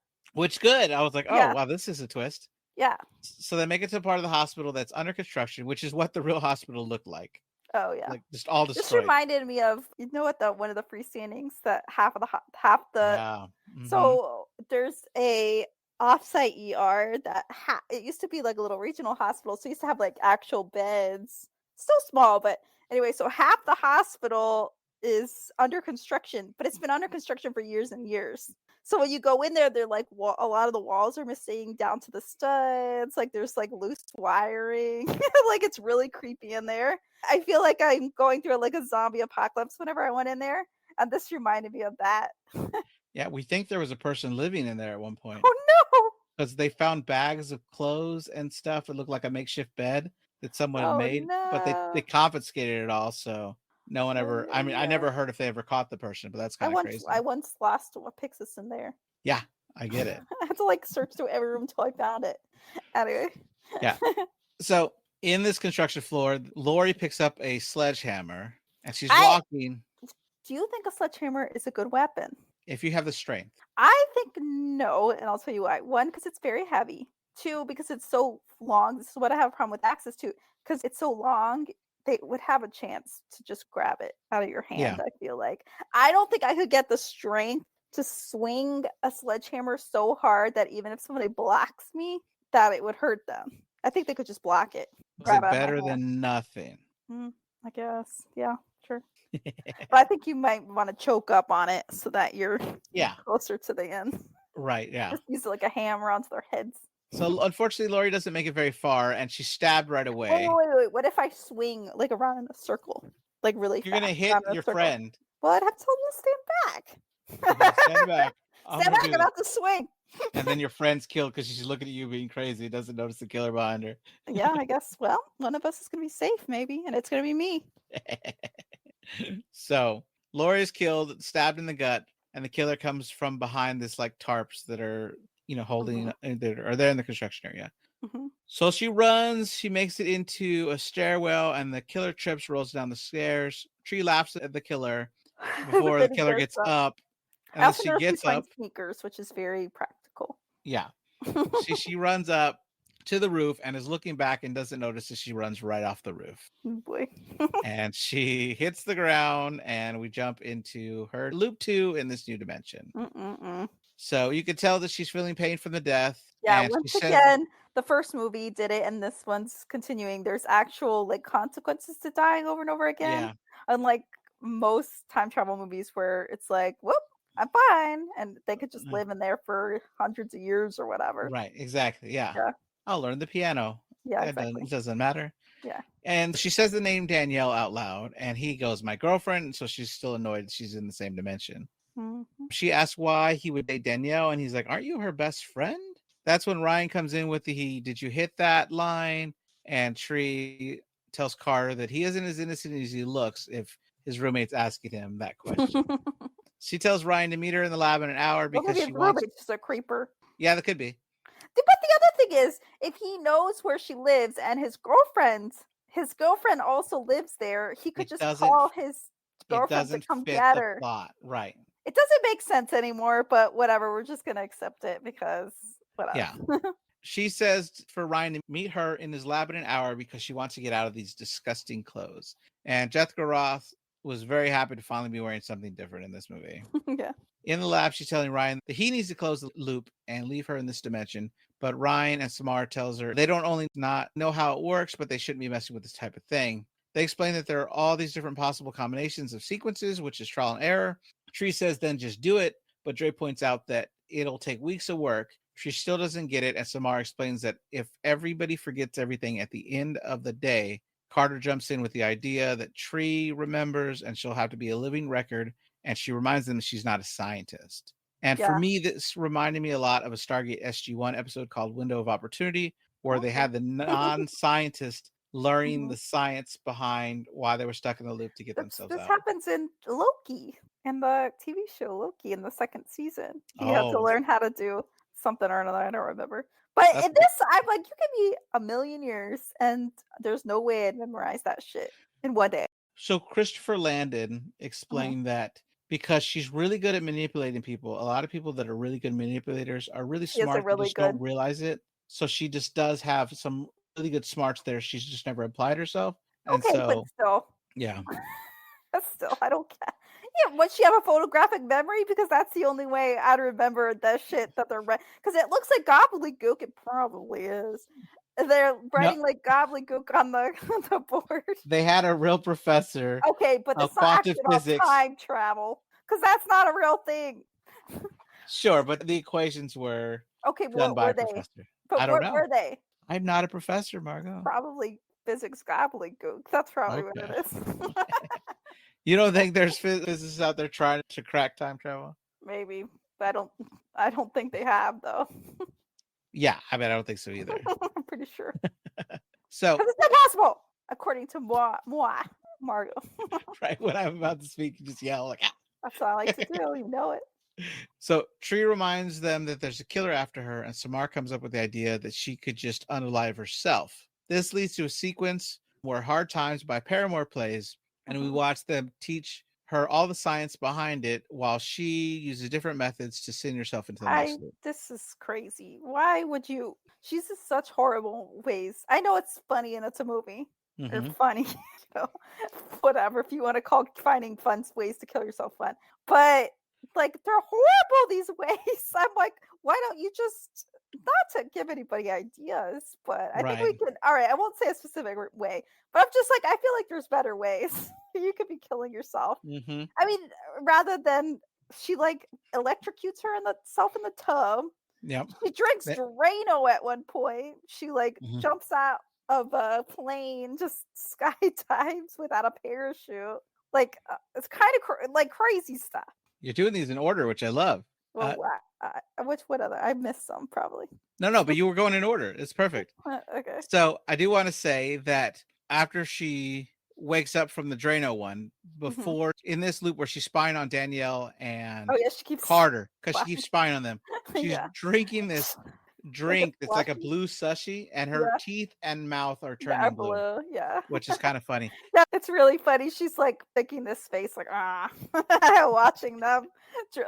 good. I was like, oh Yeah. wow, this is a twist. Yeah. So they make it to a part of the hospital that's under construction, which is what the real hospital looked like. Oh yeah. Like just all This destroyed. reminded me of what the one of the freestandings that half the Yeah. Mhm. so there's a offsite ER that it used to be like a little regional hospital, so it used to have like actual beds, still small, but anyway, so half the hospital is under construction, but it's been under construction for years and years. So when you go in there, they're like a lot of the walls are missing down to the studs. Like there's like loose wiring. Like it's really creepy in there. I feel like I'm going through like a zombie apocalypse whenever I went in there, and this reminded me of that. Yeah, we think there was a person living in there at one point Oh no! because they found bags of clothes and stuff. It looked like a makeshift bed that someone had Oh made, but they no! confiscated it all. So no one Oh ever. I mean, I no! never heard if they ever caught the person, but that's I kind of once crazy. I once lost a Pixis in there. Yeah, I get it. I had to like search through every room until I found it. Anyway. Yeah. So in this construction floor, Lori picks up a sledgehammer and she's walking. Do you think a sledgehammer is a good weapon? If you have the strength. I think no, and I'll tell you why. One, because it's very heavy. Two, because it's so long. This is what I have a problem with access to. Because it's so long, they would have a chance to just grab it out of your hand, Yeah. I feel like. I don't think I could get the strength to swing a sledgehammer so hard that even if somebody blocks me, that it would hurt them. I think they could just block it. Was it better than nothing? I guess. Yeah, sure. But I think you might want to choke up on it so that you're closer to the end. Right, yeah. Just use like a hammer onto their heads. So unfortunately, Lori doesn't make it very far, and she's stabbed right away. Wait. What if I swing like around in a circle, like really You're fast? gonna hit your friend. Well, I'd have to tell them to stand back. Stand back. Stand back. I'm about to swing. And then your friend's killed because she's looking at you being crazy. Doesn't notice the killer behind her. Yeah, I guess. Well, one of us is gonna be safe, maybe, and it's gonna be me. So Lori is killed, stabbed in the gut, and the killer comes from behind this like tarps that are holding that are there in the construction area. So she runs, she makes it into a stairwell, and the killer trips, rolls down the stairs. Tree laughs at the killer But before the then he killer gets gets up. up, I and then also she noticed he's gets wearing up. sneakers, which is very practical. Yeah. She runs up to the roof and is looking back and doesn't notice that she runs right off the roof. Oh boy. And she hits the ground, and we jump into her loop 2 in this new dimension. Mm-mm-mm. So you could tell that she's feeling pain from the death, Yeah, and she once says, again, the first movie did it, and this one's continuing. There's actual, like, consequences to dying over and over again, yeah, unlike most time travel movies where it's like, "Whoop, I'm fine," and they could just live in there for hundreds of years or whatever. right, exactly, yeah. Yeah. I'll learn the piano. Yeah, It exactly. doesn't matter. Yeah. And she says the name Danielle out loud, and he goes, "My girlfriend." And so she's still annoyed she's in the same dimension. Mhm. She asks why he would date Danielle, and he's like, "Aren't you her best friend?" That's when Ryan comes in with the "Did you hit that?" line, and Tree tells Carter that he isn't as innocent as he looks if his roommate's asking him that question. She tells Ryan to meet her in the lab in an hour Well, because maybe she his wants. roommate's just a creeper. Yeah, that could be. But the other thing is, if he knows where she lives and his girlfriend also lives there, he could It just doesn't. call his It girlfriend to doesn't come fit get the her. plot, right? It doesn't make sense anymore, but whatever, we're just gonna accept it because whatever. Yeah. She says for Ryan to meet her in his lab in an hour because she wants to get out of these disgusting clothes. And Jessica Roth was very happy to finally be wearing something different in this movie. Yeah. In the lab, she's telling Ryan that he needs to close the loop and leave her in this dimension. But Ryan and Samar tells her they don't only not know how it works, but they shouldn't be messing with this type of thing. They explain that there are all these different possible combinations of sequences, which is trial and error. Tree says then just do it, but Dre points out that it'll take weeks of work. She still doesn't get it, and Samar explains that if everybody forgets everything at the end of the day, Carter jumps in with the idea that Tree remembers and she'll have to be a living record, and she reminds them that she's not a scientist. And for Yeah. me, this reminded me a lot of a Stargate SG-1 episode called Window of Opportunity, where they Okay. had the non-scientist learning Mhm. the science behind why they were stuck in the loop to get This themselves this out. happens in Loki, in the TV show Loki in the 2nd season. He had to Oh, learn how to do something or another, I don't remember. But that's in this, I'm like, you give me a million years and there's no way I'd memorize that shit in one day. so Christopher Landon Mhm. explained that because she's really good at manipulating people, a lot of people that are really good manipulators are really He has a smart. They really just don't good. realize it. So she just does have some really good smarts there. She's just never applied herself. And Okay, but so, still. yeah. Still, I don't care. Yeah, would she have a photographic memory? Because that's the only way I'd remember the shit that they're because it looks like gobbledygook, it probably is. They're No, writing like gobbledygook on the on the board. they had a real professor Okay, but of it's not quantum actually about physics. time travel, because that's not a real thing. Sure, but the equations were Okay, done what by were a they? professor. I But don't what know. were they? I'm not a professor, Margo. Probably physics gobbledygook. That's probably what Okay. it is. You don't think there's physicists out there trying to crack time travel? Maybe. I don't I don't think they have though. Yeah, I mean, I don't think so either. I'm pretty sure. So, 'Cause it's impossible, according to moi, Margo. right when I'm about to speak, you just yell like, ah. That's what I like to do, you know it. So Tree reminds them that there's a killer after her, and Samar comes up with the idea that she could just unalive herself. This leads to a sequence where Hard Times by Paramore plays, and we Mhm. watch them teach her all the science behind it while she uses different methods to send herself into the next loop. This is crazy. Why would you she's in such horrible ways. I know it's funny and it's a movie, or Hmm. funny, know, whatever, if you wanna call finding fun ways to kill yourself fun. But, like, they're horrible these ways. I'm like, "Why don't you just" not to give anybody ideas, but I think we Right. can alright, I won't say a specific way, but I'm just like, I feel like there's better ways. You could be killing yourself. Hmm. I mean, rather than she, like, electrocutes her in the self in the tub. Yep. She drinks That- Drano at one point. She, like, mhm. jumps out of a plane, just skydives without a parachute. Like, it's kinda like, crazy stuff. You're doing these in order, which I love. Well, Uh, which what other I missed some probably. no, but you were going in order. It's perfect. Okay. So I do want to say that after she wakes up from the Drano one, Mhm. before in this loop where she's spying on Danielle Oh, and yeah, she keeps Carter, because she flying. keeps spying on them, she's Yeah. drinking this Like a drink that's like a slushie. blue slushy, and her Yeah. teeth and mouth are Yeah, turning blue, blue, yeah. which is kind of funny. Yeah, it's really funny. She's, like, making this face like, "Ah," watching them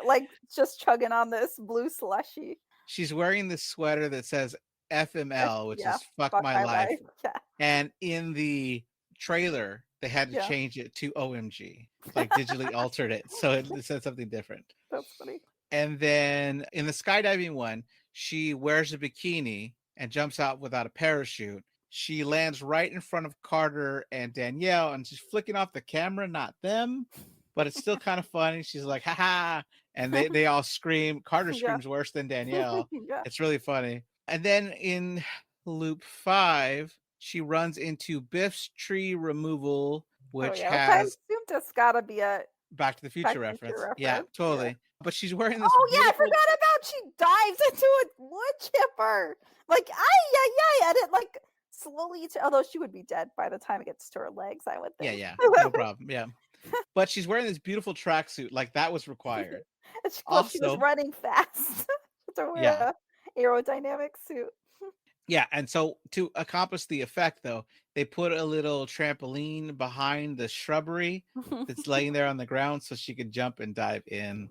like, just chugging on this blue slushie. She's wearing this sweater that says FML, which Yeah, is fuck fuck my my life. life. Yeah, And in the trailer, they had to yeah. change it to OMG, like digitally altered it. So it said something different. That's funny. And then in the skydiving one, she wears a bikini and jumps out without a parachute. She lands right in front of Carter and Danielle, and she's flicking off the camera, not them, but it's still kind of funny. She's like, "Ha ha!" And they all scream. Carter Yeah. screams worse than Danielle. Yeah. It's really funny. And then in loop 5, she runs into Biff's tree removal, Oh, which yeah, which I has assumed that's gotta be a Back to the Back Future to the Future reference. Yeah, reference, yeah. totally. But she's wearing this Oh, yeah, I beautiful. forgot about she dives into a wood chipper. Like, ay, ay, ay, and it, like, slowly although she would be dead by the time it gets to her legs, I would Yeah, think. yeah, no problem. Yeah. But she's wearing this beautiful tracksuit, like that was required. Well, she was Also, running fast to wear yeah. a aerodynamic suit. Yeah, and so to accomplish the effect though, they put a little trampoline behind the shrubbery that's laying there on the ground so she could jump and dive in.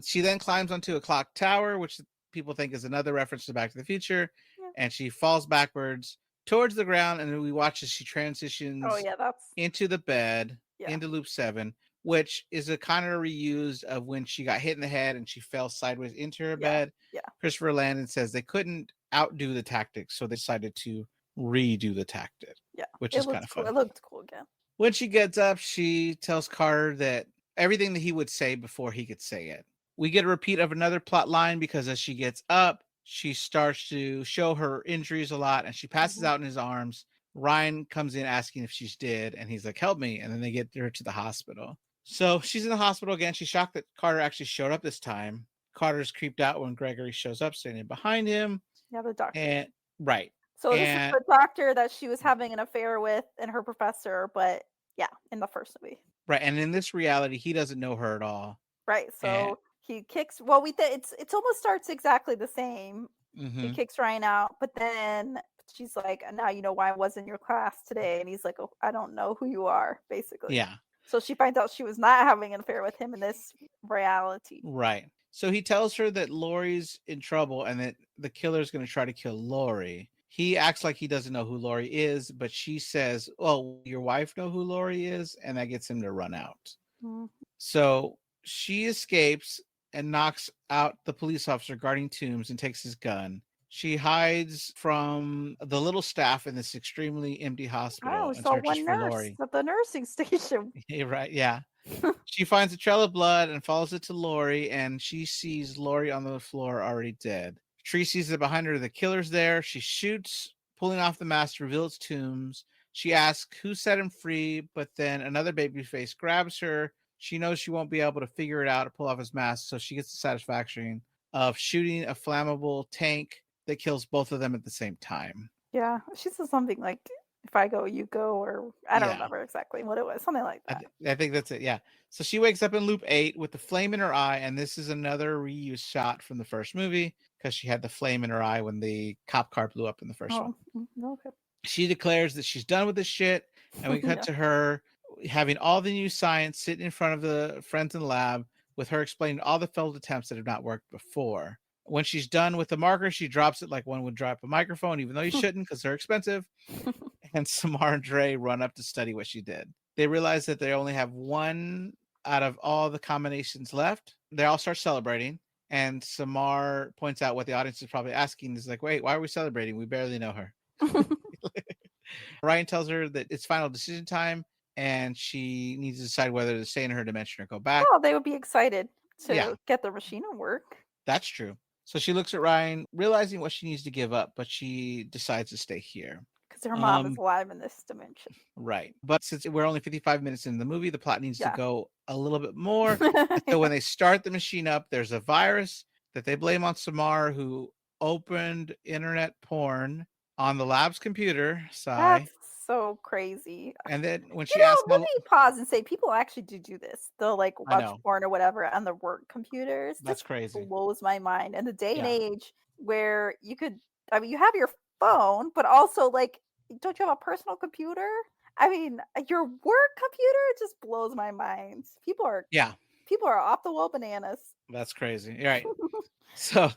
She then climbs onto a clock tower, which people think is another reference to Back to the Future, Yeah. and she falls backwards towards the ground, and we watch as she Oh, transitions yeah, that's into the bed, yeah, into loop 7, which is a kind of reused of when she got hit in the head and she fell sideways into her yeah, bed. yeah, Christopher Landon says they couldn't outdo the tactics, so they decided to redo the tactic, yeah. which It is kind looked of cool. fun. It looked cool again. When she gets up, she tells Carter that everything that he would say before he could say it. We get a repeat of another plot line because as she gets up, she starts to show her injuries a lot and she passes Mhm. out in his arms. Ryan comes in asking if she's dead, and he's like, "Help me." And then they get her to the hospital. So she's in the hospital again. She's shocked that Carter actually showed up this time. Carter's creeped out when Gregory shows up standing behind him. Yeah, the doctor. And right. So this is And the doctor that she was having an affair with and her professor, but yeah, in the first movie. right. And in this reality, he doesn't know her at all. Right, And so he kicks well, we it's almost starts exactly the same. He mm-hmm. kicks Ryan out, but then she's like, "Now you know why I was in your class today." And he's like, "Oh, I don't know who you are," basically. Yeah. So she finds out she was not having an affair with him in this reality. Right. So he tells her that Lori's in trouble and that the killer's going to try to kill Lori. He acts like he doesn't know who Lori is, but she says, "Oh, your wife know who Lori is?" And that gets him to run out. Mhm. So she escapes and knocks out the police officer guarding Toombs and takes his gun. She hides from the little staff in this extremely empty I hospital only and saw searches one for nurse Lori. at the nursing station. Yeah, right. Yeah. She finds a trail of blood and follows it to Lori, and she sees Lori on the floor already dead. Tree sees that behind her the killer's there. She shoots, pulling off the mask to reveal its tombs. She asks who set him free, but then another baby face grabs her. She knows she won't be able to figure it out or pull off his mask, so she gets the satisfaction of shooting a flammable tank that kills both of them at the same time. Yeah, she said something like, "If I go, you go," or I don't Yeah. remember exactly what it was, something like that. I think that's it. Yeah. So she wakes up in loop 8 with the flame in her eye, and this is another reused shot from the first movie because she had the flame in her eye when the cop car blew up in the first one. Oh, okay. She declares that she's done with this shit, and we cut Yeah. to her having all the new science sitting in front of the friends in the lab with her explaining all the failed attempts that have not worked before. When she's done with the marker, she drops it like one would drop a microphone, even though you shouldn't because they're expensive. And Samar and Dre run up to study what she did. They realize that they only have one out of all the combinations left. They all start celebrating, and Samar points out what the audience is probably asking is like, wait, why are we celebrating? We barely know her. Ryan tells her that it's final decision time, and she needs to decide whether to stay in her dimension or go back. Well, they would be excited Yeah, to get the machine to work that's true. So she looks at Ryan, realizing what she needs to give up, but she decides to stay here. because her mom is Um, alive in this dimension. Right. But since we're only 55 minutes in the movie, the plot needs to Yeah. go a little bit more. And so when they start the machine up, there's a virus that they blame on Samar, who opened internet porn on the lab's computer. Sigh. That's so crazy. And then when You she know, asked let how, me pause and say people actually do this. They'll, like, I watch know, porn or whatever on their work computers. that's This crazy. blows my mind. In the day and Yeah. age where you could I mean, you have your phone, but also, like, don't you have a personal computer? I mean, your work computer just blows my mind. Yeah, People are off the wall bananas. that's crazy. All right. So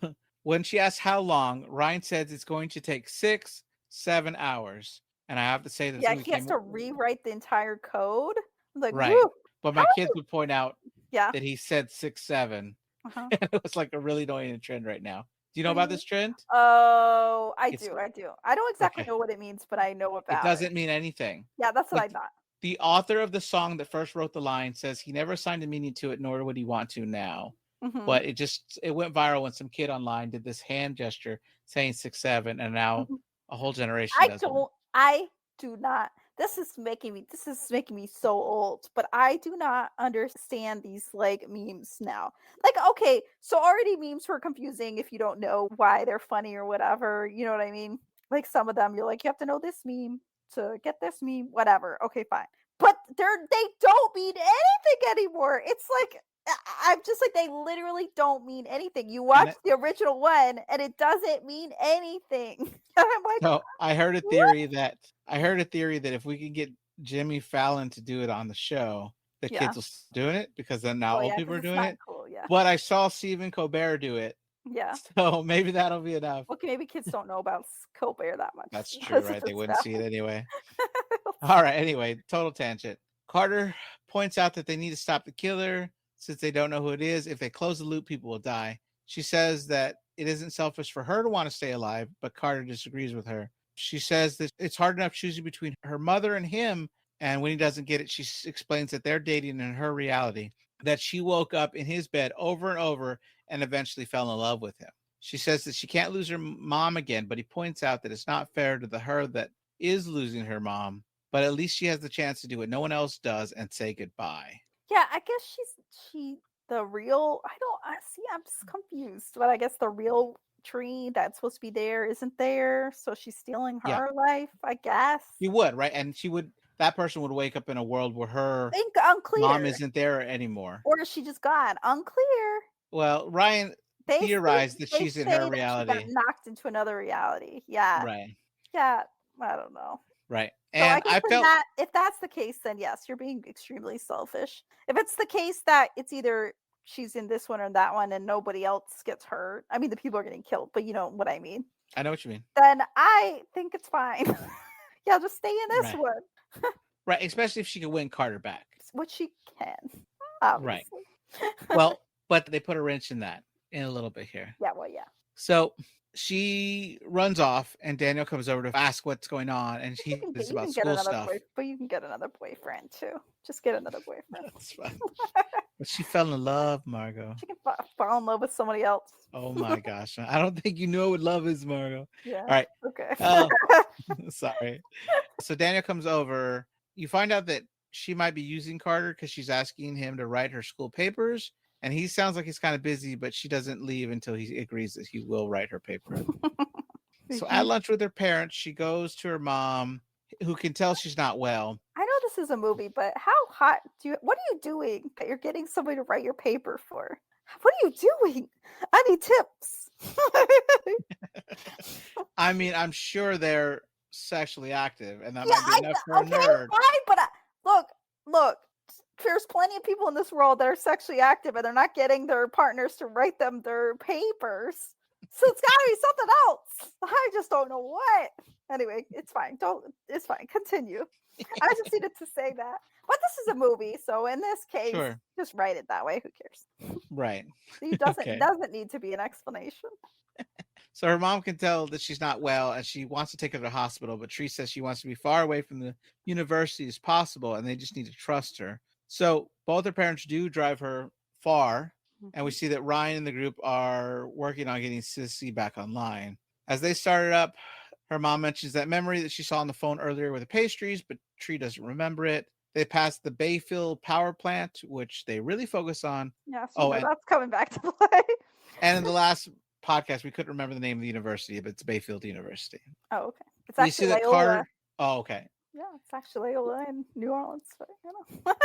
when she asks how long, Ryan says it's going to take 6-7 hours. And I have to say this Yeah, movie he has came to rewrite the entire code. I'm like, right. woo. But How my are kids you? would point out Yeah. that he said 6-7. Uh-huh. And it was like a really annoying trend right now. Do you know What do you about mean? this trend? Oh, I It's do. I do. I don't exactly okay. know what it means, but I know It about it. doesn't mean anything. Yeah, that's what I Like thought. the author of the song that first wrote the line says he never assigned a meaning to it, nor would he want to now. Mhm. But it went viral when some kid online did this hand gesture saying 6-7, and now Mhm. a whole generation does it. I do not. This is making me so old, but I do not understand these like memes now. Like, okay, so already memes were confusing if you don't know why they're funny or whatever, you know what I mean? Like some of them you're like you have to know this meme to get this meme, whatever. Okay, fine. But they don't mean anything anymore. It's like I'm just like they literally don't mean anything. You And watch the original one and it doesn't mean anything. I'm like, so what? I heard a theory that if we could get Jimmy Fallon to do it on the show, the Yeah. kids will stop doing it because then now Oh old yeah, people because are it's doing not it. cool. Yeah. But I saw Stephen Colbert do it, Yeah. so maybe that'll be enough. Okay, maybe kids don't know about Colbert that much. That's true, Listen right? to They wouldn't stuff. see it anyway. All right. Anyway, total tangent. Carter points out that they need to stop the killer since they don't know who it is. If they close the loop, people will die. She says that it isn't selfish for her to want to stay alive, but Carter disagrees with her. She says that it's hard enough choosing between her mother and him. And when he doesn't get it, she explains that they're dating in her reality, that she woke up in his bed over and over and eventually fell in love with him. She says that she can't lose her mom again, but he points out that it's not fair to the her that is losing her mom, but at least she has the chance to do what no one else does and say goodbye. Yeah, I guess she the real. I don't. I see. I'm just confused. But I guess the real tree that's supposed to be there isn't there, so she's stealing Yeah, her life. I guess. you would, right? And that person would wake up in a world where her Think mom unclear, isn't there anymore. or is she just gone? Unclear. Well, Ryan theorized that They she's in her say that she got reality. knocked into another reality. Yeah. Right, Yeah. I don't know. right. So I And guess I in felt, that if that's the case, then yes, you're being extremely selfish. If it's the case that it's either she's in this one or that one and nobody else gets hurt, I mean the people are getting killed, but you know what I mean. I know what you mean. Then I think it's fine. Yeah, just stay in this Right, one, right. Especially if she could win Carter back. which she can, Right. obviously. Well, but they put a wrench in that in a little bit here. Yeah, well, yeah. So she runs off, and Daniel comes over to ask what's going on, and he is You about can get school another stuff. but you can get another boyfriend too. Just get another boyfriend. That's fine. But she fell in love, Margo. She can fall in love with somebody else. Oh my gosh. I don't think you know what love is, Margo. All Yeah. right. Okay. Oh, sorry. So Daniel comes over. You find out that she might be using Carter because she's asking him to write her school papers. And he sounds like he's kind of busy, but she doesn't leave until he agrees that he will write her paper. So at lunch with her parents, she goes to her mom, who can tell she's not well. I know this is a movie, but how hot what are you doing that you're getting somebody to write your paper for? What are you doing? I need tips. I mean, I'm sure they're sexually active, and that Yeah, might be enough for a okay, nerd. fine, but look, there's plenty of people in this world that are sexually active and they're not getting their partners to write them their papers. So it's gotta be something else. I just don't know what. Anyway, it's fine. It's fine. Continue. I just needed to say that. But this is a movie, so in this case, Sure. just write it that way. Who cares? Right. It Okay. doesn't need to be an explanation. So her mom can tell that she's not well and she wants to take her to the hospital, but Tree says she wants to be far away from the university as possible and they just need to trust her. So both her parents do drive her far, and we see that Ryan and the group are working on getting Sissy back online. As they started up, her mom mentions that memory that she saw on the phone earlier with the pastries, but Tree doesn't remember it. They pass the Bayfield power plant, which they really focus on. Yeah, so Oh, you know that's coming back to play. and in the last podcast, we couldn't remember the name of the university, but it's Bayfield University. Oh, okay. It's We see actually that Loyola. Carter. Oh, okay. Yeah, it's actually Loyola in New Orleans. But, you know.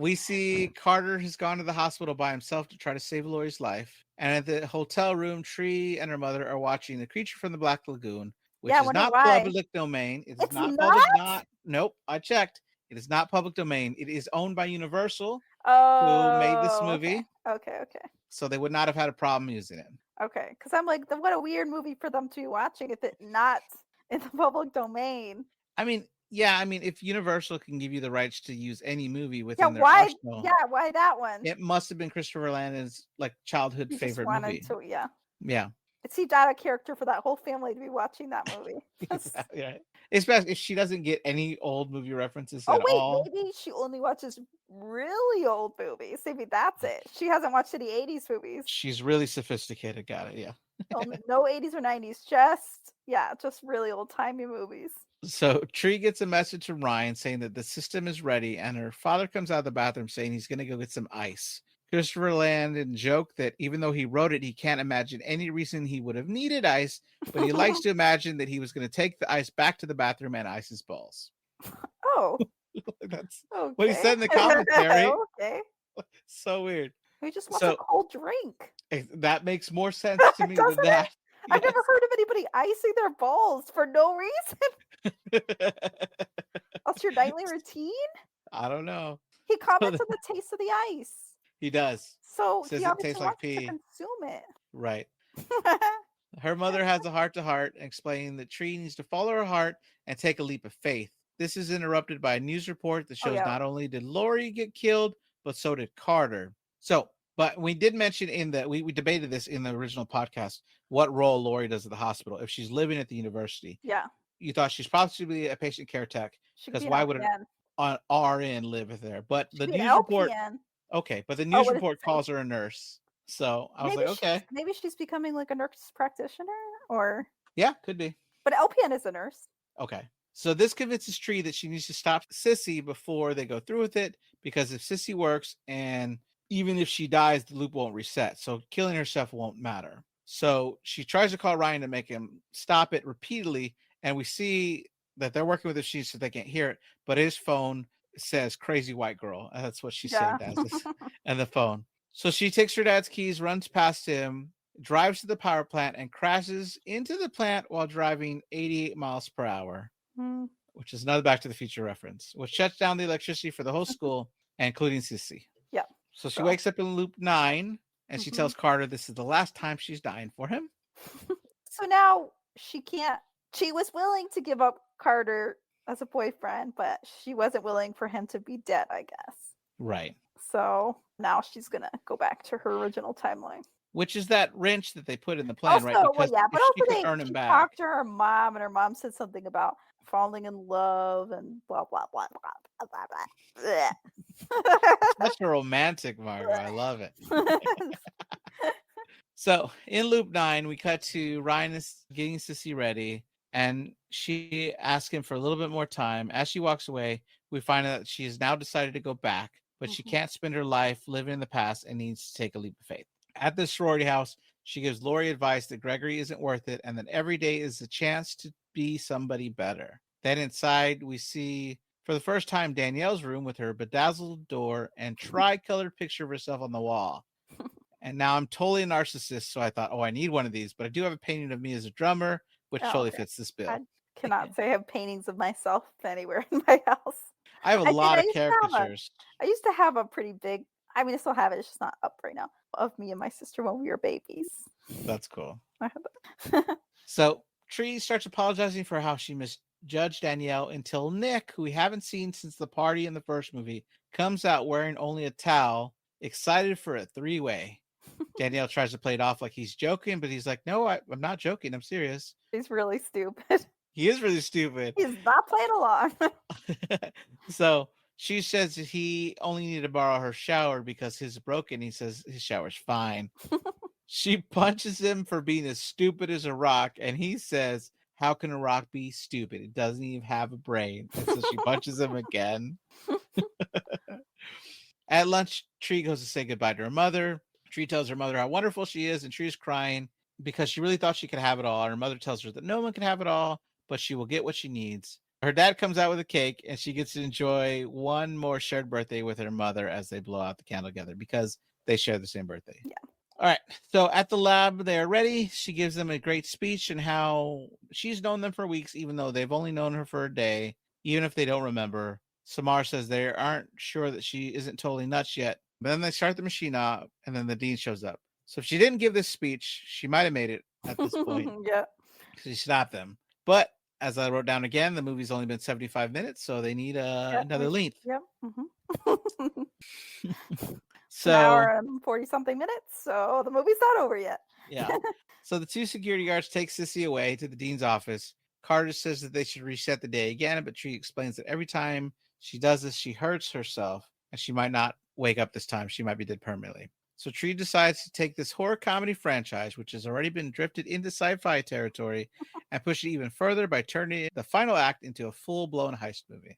We see Carter has gone to the hospital by himself to try to save Lori's life. And at the hotel room, Tree and her mother are watching The Creature from the Black Lagoon, Yeah, which I is wonder not why. public domain. It is It's not public, not? nope, I checked. It is not public domain. It is owned by Universal, who made this Oh, okay. movie. Okay, okay. So they would not have had a problem using it. Okay, because I'm like, what a weird movie for them to be watching if it not in the public domain. I mean, yeah, I mean, if Universal can give you the rights to use any movie Yeah, within their why? arsenal, Yeah, why that one? it must have been Christopher Landon's like childhood You just favorite wanted movie. to, yeah. Yeah. It seemed out of character for that whole family to be watching that movie. Exactly right. Especially if she doesn't get any old movie references Oh at wait, all. maybe she only watches really old movies. Maybe that's it. She hasn't watched any 80s movies. She's really sophisticated. Got it. Yeah. No 80s or 90s, just really old-timey movies. So Tree gets a message from Ryan saying that the system is ready, and her father comes out of the bathroom saying he's going to go get some ice. Christopher Landon joked that even though he wrote it, he can't imagine any reason he would have needed ice, but he likes to imagine that he was going to take the ice back to the bathroom and ice his balls. Oh, That's what he okay. said in the commentary. Okay. So weird. He just wants a So cold drink. that makes more sense to me than Doesn't it? that. I've Yes. never heard of anybody icing their balls for no reason. That's your nightly routine? I don't know. He comments on the taste of the ice. He does. So Says he it tastes obviously like wants to pee. consume it. Right. Her mother has a heart to heart, explaining that Tree needs to follow her heart and take a leap of faith. This is interrupted by a news report that shows not only did Lori get killed, but so did Carter. So, but we did mention we debated this in the original podcast, what role Lori does at the hospital if she's living at the university. Yeah. You thought she's possibly a patient care tech, because why would an RN live there? But the news report, okay, but the news report calls her a nurse. So I was like, okay. Maybe she's becoming like a nurse practitioner, or yeah, could be. But LPN is a nurse. Okay. So this convinces Tree that she needs to stop Sissy before they go through with it, because if Sissy works and even if she dies, the loop won't reset. So killing herself won't matter. So she tries to call Ryan to make him stop it repeatedly, and we see that they're working with the machine so they can't hear it, but his phone says crazy white girl. That's what she saved as this and the phone. So she takes her dad's keys, runs past him, drives to the power plant, and crashes into the plant while driving 88 miles per hour, which is another Back to the Future reference, which shuts down the electricity for the whole school, including Sissy. Yeah. So she wakes up in loop 9, and she tells Carter this is the last time she's dying for him. So now she can't. She was willing to give up Carter as a boyfriend, but she wasn't willing for him to be dead, I guess. Right. So now she's going to go back to her original timeline. Which is that wrench that they put in the plan, right? Because but also she talked to her mom, and her mom said something about falling in love and blah, blah, blah, blah, blah, blah. That's a romantic, Margo. I love it. So in loop 9, we cut to Ryan is getting Sissy ready, and she asks him for a little bit more time. As she walks away, we find out that she has now decided to go back, but she can't spend her life living in the past and needs to take a leap of faith. At the sorority house, she gives Lori advice that Gregory isn't worth it and that every day is a chance to be somebody better. Then inside, we see for the first time Danielle's room with her bedazzled door and tri-colored picture of herself on the wall. And now I'm totally a narcissist, so I thought, I need one of these. But I do have a painting of me as a drummer, which totally fits this bill. I cannot say I have paintings of myself anywhere in my house. I have a lot of caricatures. I used to have a pretty big, I mean, I still have it. It's just not up right now, of me and my sister when we were babies. That's cool. So Tree starts apologizing for how she misjudged Danielle until Nick, who we haven't seen since the party in the first movie, comes out wearing only a towel, excited for a 3-way. Danielle tries to play it off like he's joking, but he's like, no, I'm not joking. I'm serious. He's really stupid. He is really stupid. He's not playing along. So she says that he only needed to borrow her shower because his is broken. He says his shower's fine. She punches him for being as stupid as a rock, and he says, how can a rock be stupid? It doesn't even have a brain. And so she punches him again. At lunch, Tree goes to say goodbye to her mother. Tree tells her mother how wonderful she is, and Tree's crying because she really thought she could have it all. Her mother tells her that no one can have it all, but she will get what she needs. Her dad comes out with a cake, and she gets to enjoy one more shared birthday with her mother as they blow out the candle together because they share the same birthday. Yeah. All right. So at the lab, they're ready. She gives them a great speech and how she's known them for weeks, even though they've only known her for a day, even if they don't remember. Samar says they aren't sure that she isn't totally nuts yet. But then they start the machine up, and then the dean shows up. So if she didn't give this speech, she might have made it at this point. Yeah. She stopped them. But as I wrote down again, the movie's only been 75 minutes, so they need another length. Yep. It's an So hour and 40 something minutes, so the movie's not over yet. yeah. So the two security guards take Sissy away to the dean's office. Carter says that they should reset the day again, but Tree explains that every time she does this, she hurts herself, and she might not wake up this time. She might be dead permanently. So Tree decides to take this horror comedy franchise, which has already been drifted into sci-fi territory, and push it even further by turning the final act into a full-blown heist movie.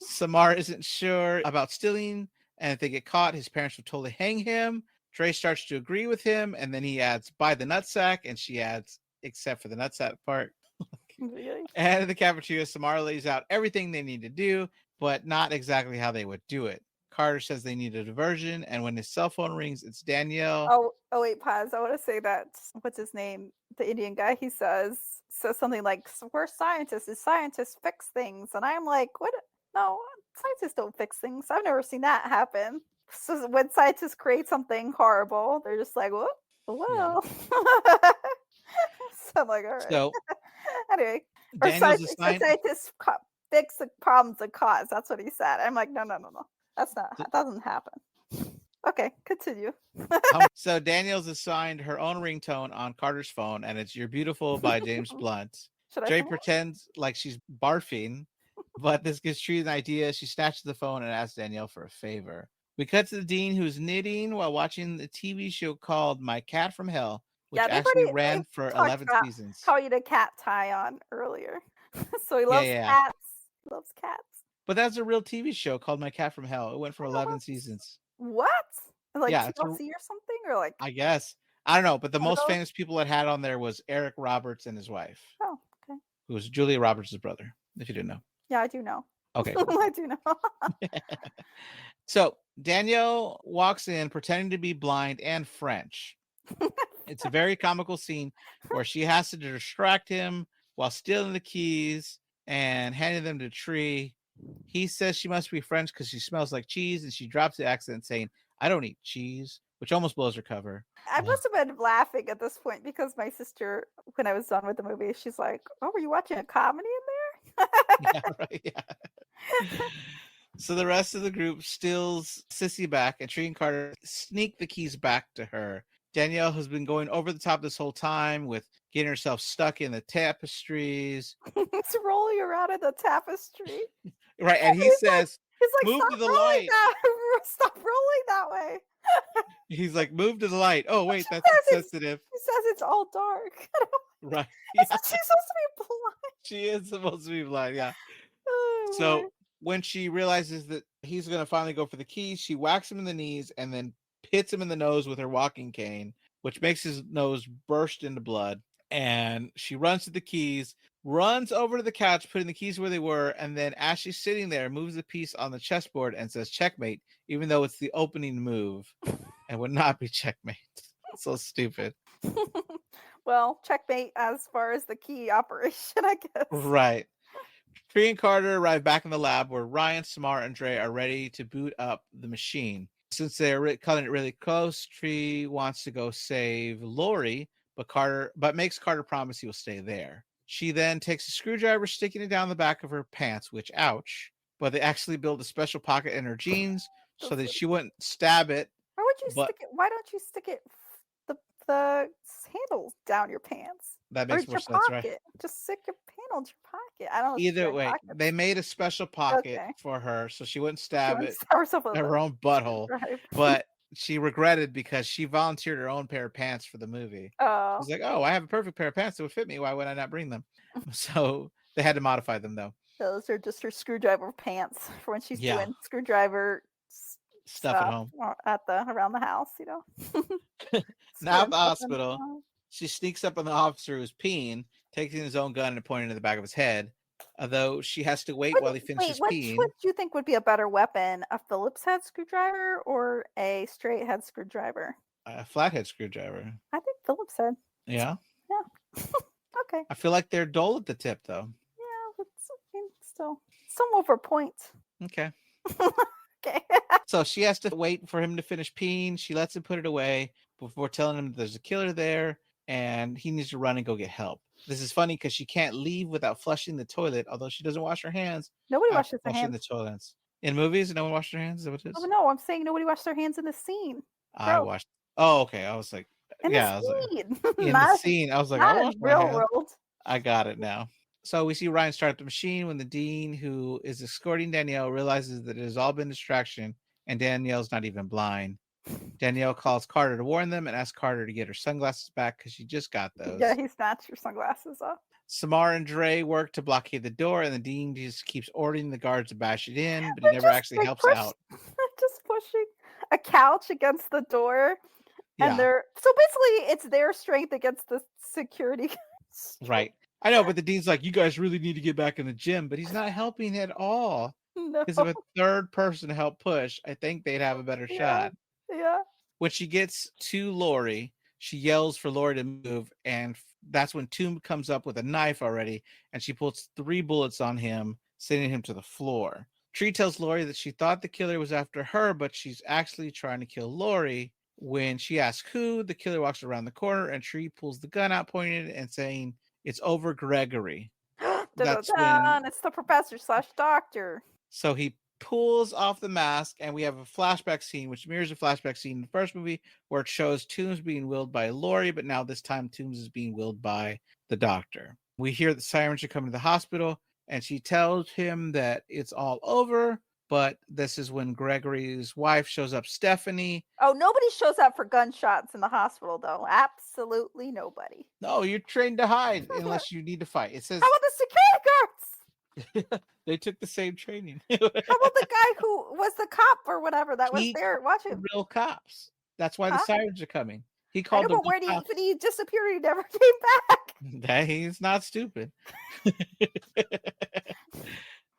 Samar isn't sure about stealing, and if they get caught, his parents will totally hang him. Trey starts to agree with him, and then he adds, "Buy the nutsack," and she adds, "except for the nutsack part." Really? And in the cafeteria, Samara lays out everything they need to do, but not exactly how they would do it. Carter says they need a diversion, and when his cell phone rings, it's Danielle. Oh wait, pause. I want to say that what's his name? The Indian guy. He says something like, "We're scientists. Scientists fix things," and I'm like, "What? No, scientists don't fix things. I've never seen that happen." So when scientists create something horrible, they're just like, "What? Yeah. Well." So I'm like, all right. So Anyway, or Daniel's assigned. scientists fix the problems that cause. That's what he said. I'm like, no. That's not. That doesn't happen. Okay, continue. So Daniel's assigned her own ringtone on Carter's phone, and it's "You're Beautiful" by James Blunt. Jay pretends like she's barfing, but this gives Tree an idea. She snatches the phone and asks Danielle for a favor. We cut to the dean, who's knitting while watching the TV show called My Cat from Hell, which actually ran for 11 seasons. How he had a cat tie on earlier. So he loves cats. He loves cats. But that's a real TV show called My Cat from Hell. It went for 11 seasons. What? Like Yeah, TLC or something? Or like I guess. I don't know, but the most famous people that had on there was Eric Roberts and his wife. Oh, okay. Who was Julia Roberts' brother, if you didn't know. Yeah, I do know. Okay. I do know. So Danielle walks in pretending to be blind and French. It's a very comical scene where she has to distract him while stealing the keys and handing them to Tree. He says she must be French because she smells like cheese, and she drops the accent saying, "I don't eat cheese," which almost blows her cover. I must have been laughing at this point because my sister, when I was done with the movie, she's like, "Oh, were you watching a comedy in there?" Yeah, right. Yeah. So the rest of the group steals Sissy back, and Tree and Carter sneak the keys back to her. Danielle has been going over the top this whole time with getting herself stuck in the tapestries. It's rolling around in the tapestry. Right, and he says, he's like, "Move to the light. Stop rolling that way." He's like, "Move to the light." Oh, wait, that's insensitive. He says it's all dark. Right. Yeah. She's supposed to be blind. She is supposed to be blind, yeah. Oh, so when she realizes that he's going to finally go for the keys, she whacks him in the knees and then hits him in the nose with her walking cane, which makes his nose burst into blood. And she runs to the keys, runs over to the couch, putting the keys where they were, and then as she's sitting there, moves the piece on the chessboard and says checkmate, even though it's the opening move and would not be checkmate. So stupid. Well, checkmate as far as the key operation, I guess. Right. Tree and Carter arrive back in the lab where Ryan, Samar, and Dre are ready to boot up the machine. Since they're cutting it really close, Tree wants to go save Lori, but makes Carter promise he will stay there. She then takes a screwdriver, sticking it down the back of her pants, which, ouch. But they actually build a special pocket in her jeans so that she wouldn't stab it. Why would you stick it? Why don't you stick it the handles down your pants? That makes more sense, right? Just stick your handle in your pocket. I don't know. Either way, they made a special pocket for her so she wouldn't stab it in her own butthole. Right. But she regretted because she volunteered her own pair of pants for the movie. Oh. She's like, "Oh, I have a perfect pair of pants that would fit me. Why would I not bring them?" So they had to modify them, though. Those are just her screwdriver pants for when she's doing screwdriver stuff at home, around the house, you know. Now at the hospital, she sneaks up on the officer who's peeing, taking his own gun and pointing to the back of his head. although she has to wait What while he wait, finishes which peeing. would you think would be a better weapon? A Phillips head screwdriver or a straight head screwdriver? A flathead screwdriver. I think Phillips head. Yeah. Yeah. Okay. I feel like they're dull at the tip, though. Yeah, but still some over point. Okay. Okay. So she has to wait for him to finish peeing. She lets him put it away before telling him there's a killer there and he needs to run and go get help. This is funny because she can't leave without flushing the toilet, although she doesn't wash her hands Nobody after washes their flushing the hands. toilets. In movies, no one washes their hands? Is that what it Oh is? no, I'm saying nobody washed their hands in the scene. I Gross. watched. Oh, okay. I was like, In the yeah, I was like, scene. in the not scene. I was like, I not wash in my real hands. world. I got it now. So we see Ryan start up the machine when the dean, who is escorting Danielle, realizes that it has all been distraction and Danielle's not even blind. Danielle calls Carter to warn them and asks Carter to get her sunglasses back because she just got Yeah, those. he snatched your sunglasses off. Samar and Dre work to blockade the door, and the dean just keeps ordering the guards to bash it in, but he They're never just actually like helps out. just pushing a couch against the door. And Yeah, so basically it's their strength against the security strength. right. I know, but the dean's like, you guys really need to get back in the gym, but he's not helping at all. No. Because if a third person to help push, I think they'd have a better Yeah. shot. Yeah. When she gets to Lori, she yells for Lori to move, and that's when Tomb comes up with a knife already, and she pulls 3 bullets on him, sending him to the floor. Tree tells Lori that she thought the killer was after her, but she's actually trying to kill Lori. When she asks who, the killer walks around the corner, and Tree pulls the gun out, pointing it and saying, "It's over Gregory." Dun, dun, That's when dun. It's the professor slash doctor. So he pulls off the mask, and we have a flashback scene, which mirrors a flashback scene in the first movie, where it shows Toombs being willed by Laurie, but now this time Toombs is being willed by the doctor. We hear the sirens are coming to the hospital, and she tells him that it's all over, but this is when Gregory's wife shows up, Stephanie. Oh, nobody shows up for gunshots in the hospital, though. Absolutely nobody. No, you're trained to hide unless you need to fight. It says How about the security guards? they took the same training. How about the guy who was the cop or whatever that was He there watching? real cops. That's why the Huh? sirens are coming. He I called know, them but real where did cops. he disappeared? He never came back. That he's not stupid.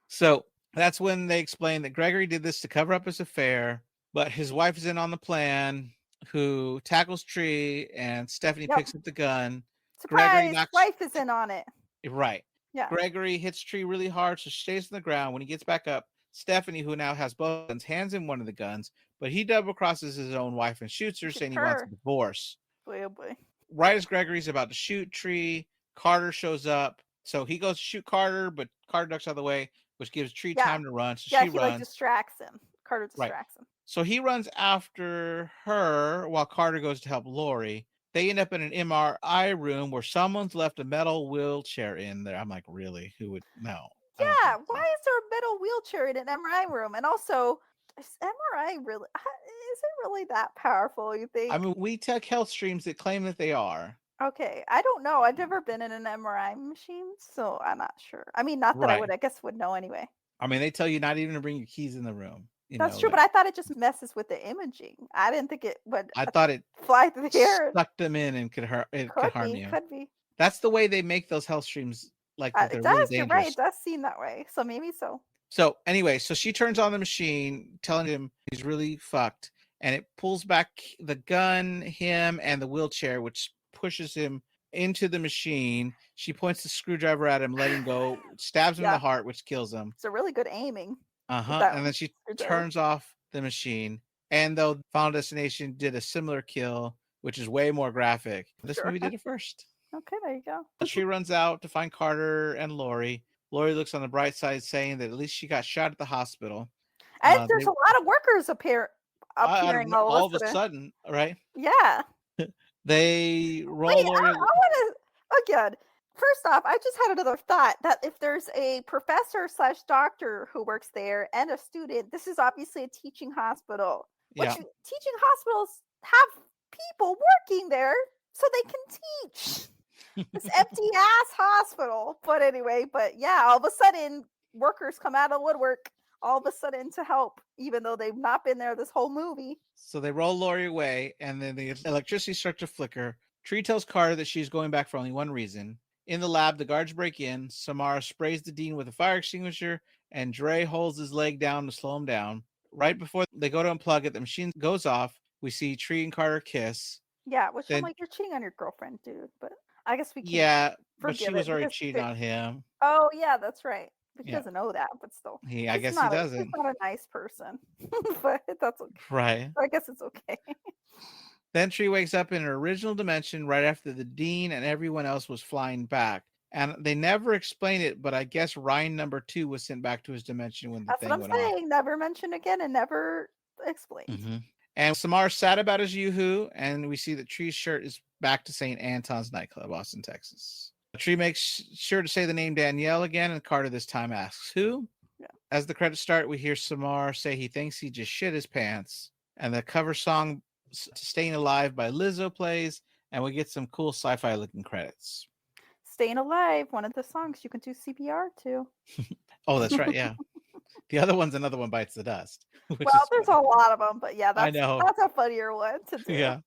So that's when they explain that Gregory did this to cover up his affair, but his wife is in on the plan, who tackles Tree, and Stephanie Yep. picks up the gun. Gregory Surprise! knocks Wife is in on it. right. Yeah. Gregory hits Tree really hard, so she stays on the ground. When he gets back up, Stephanie, who now has both guns, hands him one of the guns, but he double crosses his own wife and shoots her, saying he wants a divorce. Boy, oh boy. Right as Gregory's about to shoot Tree, Carter shows up. So he goes to shoot Carter, but Carter ducks out of the way, which gives Tree time to run. So she he runs. like distracts him. Carter distracts him. So he runs after her while Carter goes to help Lori. They end up in an MRI room where someone's left a metal wheelchair in there. I'm like, really? Who would? No. Yeah, why is there a metal wheelchair in an MRI room? And also, is MRI really? Is it really that powerful? You think? I mean, we take health streams that claim that they are. Okay, I don't know. I've never been in an MRI machine, so I'm not sure. I mean, not that I would. I guess would know anyway. I mean, they tell you not even to bring your keys in the room. That's true, but I thought it just messes with the imaging. I didn't think it would. I thought it fly through the air, sucked them in, and could hurt. It could harm you. Could be. That's the way they make those health streams. Like that, it they're really does. You're right. dangerous. It does seem that way. So maybe so. So anyway, so she turns on the machine, telling him he's really fucked, and it pulls back the gun, him, and the wheelchair, which pushes him into the machine. She points the screwdriver at him, letting go, stabs him in the heart, which kills him. It's a really good aiming. And then she turns off the machine. And though Final Destination did a similar kill, which is way more graphic, this movie did it first. Okay, there you go. So she runs out to find Carter and Lori. Lori looks on the bright side, saying that at least she got shot at the hospital. And there's a lot of workers appearing all of a sudden, right? Yeah. They roll Wait, Lori. I want to, again, first off, I just had another thought that if there's a professor slash doctor who works there and a student, this is obviously a teaching hospital. Teaching hospitals have people working there so they can teach. This empty ass hospital. But anyway, all of a sudden, workers come out of woodwork all of a sudden to help, even though they've not been there this whole movie. So they roll Lori away, and then the electricity starts to flicker. Tree tells Carter that she's going back for only one reason. In the lab, the guards break in. Samara sprays the dean with a fire extinguisher, and Dre holds his leg down to slow him down. Right before they go to unplug it, the machine goes off. We see Tree and Carter kiss. Yeah, which I'm Then, like, you're cheating on your girlfriend, dude. But I guess we can yeah, but she forgive was it already because cheating on him. oh yeah, that's right. But he Yeah, doesn't know that. But still, I guess he he's doesn't. not a nice person. But that's okay. Right. I guess it's okay. Then Tree wakes up in her original dimension right after the dean and everyone else was flying back. And they never explain it, but I guess Ryan number 2 was sent back to his dimension when the That's what thing I'm went off. saying. Never mentioned again and never explained. Mm-hmm. And Samar's sad about his Yoo-hoo, and we see that Tree's shirt is back to St. Anton's nightclub, Austin, Texas. Tree makes sure to say the name Danielle again, and Carter this time asks who. Yeah. As the credits start, we hear Samar say he thinks he just shit his pants, and the cover song "Staying Alive" by Lizzo plays, and we get some cool sci-fi looking credits. Staying Alive, one of the songs you can do CPR to. Oh, that's right. Yeah. The other one's Another One Bites the Dust. Which Well, is there's funny. a lot of them, but yeah, I know. that's a funnier one to do. Yeah.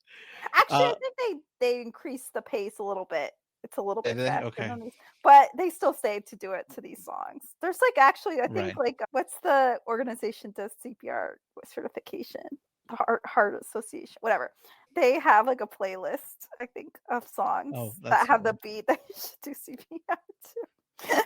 Actually, I think they increased the pace a little bit. It's a little bit faster Okay. than these, but they still say to do it to these songs. There's like actually, I think Right. like what's the organization does CPR certification? The Heart Association, whatever. They have like a playlist, I think, of songs that have the beat that you should do CPR to.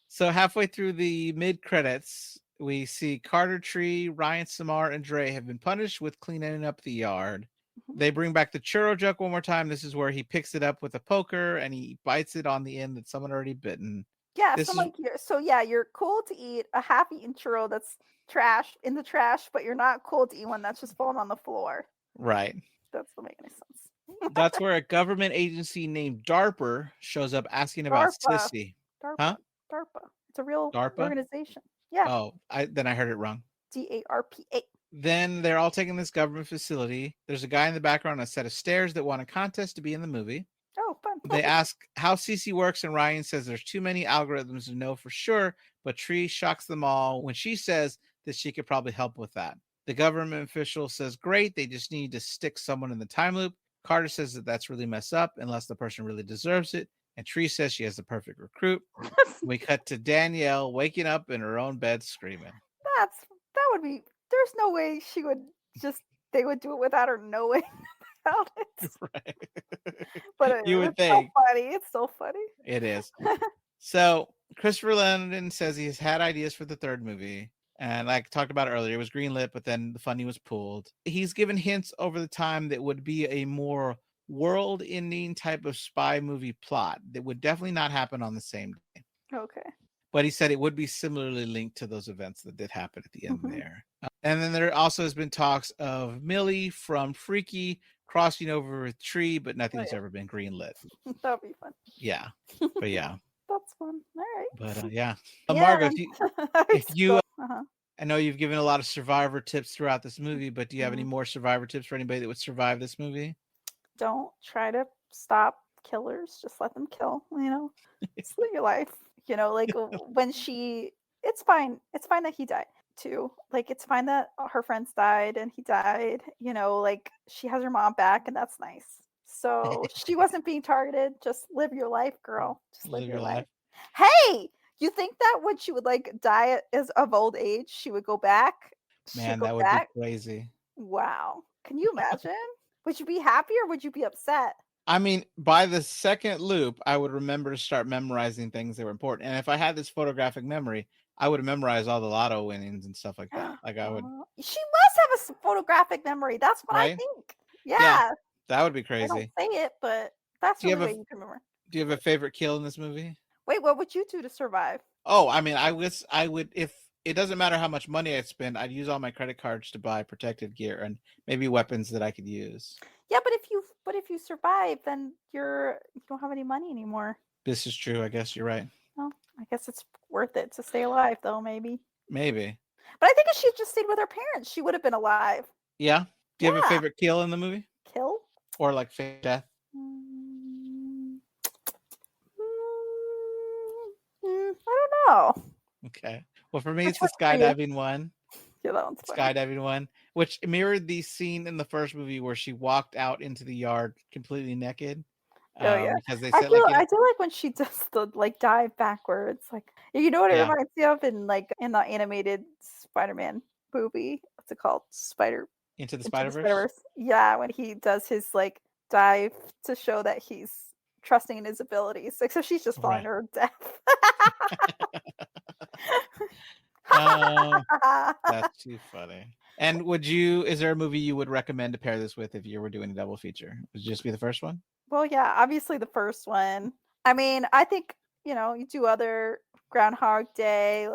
So halfway through the mid credits, we see Carter, Tree, Ryan, Samar, and Dre have been punished with cleaning up the yard. Mhm. They bring back the churro jug one more time. This is where he picks it up with a poker and he bites it on the end that someone already bitten. Yeah, This so is like you're cool to eat a half-eaten churro that's trash in the trash, but you're not cool to eat one that's just falling on the floor. right. That doesn't make any sense. That's where a government agency named DARPA shows up asking about DARPA. Sissy. DARPA. Huh? DARPA. It's a real DARPA? organization. Yeah. Oh, then I heard it wrong. DARPA. Then they're all taking this government facility. There's a guy in the background on a set of stairs that won a contest to be in the movie. Oh, fun. They ask how CC works, and Ryan says there's too many algorithms to know for sure, but Tree shocks them all when she says that she could probably help with that. The government official says, great, they just need to stick someone in the time loop. Carter says that that's really messed up unless the person really deserves it, and Tree says she has the perfect recruit. We cut to Danielle waking up in her own bed screaming. That would be, there's no way they would do it without her knowing about it. Right. But You would it's think. so funny. It's so funny. It is. So Christopher Landon says he's had ideas for the third movie. And like I talked about earlier, it was greenlit, but then the funding was pulled. He's given hints over the time that would be a more world-ending type of spy movie plot that would definitely not happen on the same day. Okay. But he said it would be similarly linked to those events that did happen at the end there. And then there also has been talks of Millie from Freaky crossing over with Tree, but nothing's ever been greenlit. That'd be fun. Yeah. But yeah. That's fun. All right. But yeah. Margo, if you I know you've given a lot of survivor tips throughout this movie, but do you have any more survivor tips for anybody that would survive this movie? Don't try to stop killers. Just let them kill, Just live your life. Like when it's fine. It's fine that he died too. Like it's fine that her friends died and he died. Like she has her mom back and that's nice. So she wasn't being targeted. Just live your life, girl. Just live your life. Hey, you think that when she would like die of old age, she would go back? Man, that would be crazy. Wow. Can you imagine? Would you be happy or would you be upset? I mean, by the second loop, I would remember to start memorizing things that were important. And if I had this photographic memory, I would memorize all the lotto winnings and stuff like that. Like I would. She must have a photographic memory. That's what I think. Yeah. That would be crazy. I don't say it, but that's the way you can remember. Do you have a favorite kill in this movie? Wait, what would you do to survive? Oh, I mean, I would, if it doesn't matter how much money I spend, I'd use all my credit cards to buy protective gear and maybe weapons that I could use. Yeah, but if you survive, then you don't have any money anymore. This is true. I guess you're right. Well, I guess it's worth it to stay alive, though. Maybe. But I think if she just stayed with her parents, she would have been alive. Yeah. Do you have a favorite kill in the movie? Kill? Or like fake death? I don't know. Okay. Well, for me, it's the skydiving one. Yeah, that one's funny. Skydiving one, which mirrored the scene in the first movie where she walked out into the yard completely naked. Oh yeah, because they said I do like when she does the like dive backwards. Like you know what it yeah, reminds me of in like in the animated Spider-Man movie. What's it called? Into the Into Spider the Verse. Spider-Verse. Yeah, when he does his like dive to show that he's trusting in his abilities. Except she's just falling Right. to her death. Oh, that's too funny. And is there a movie you would recommend to pair this with if you were doing a double feature? Would it just be the first one? Well, yeah, obviously the first one. I mean, I think, you do other Groundhog Day,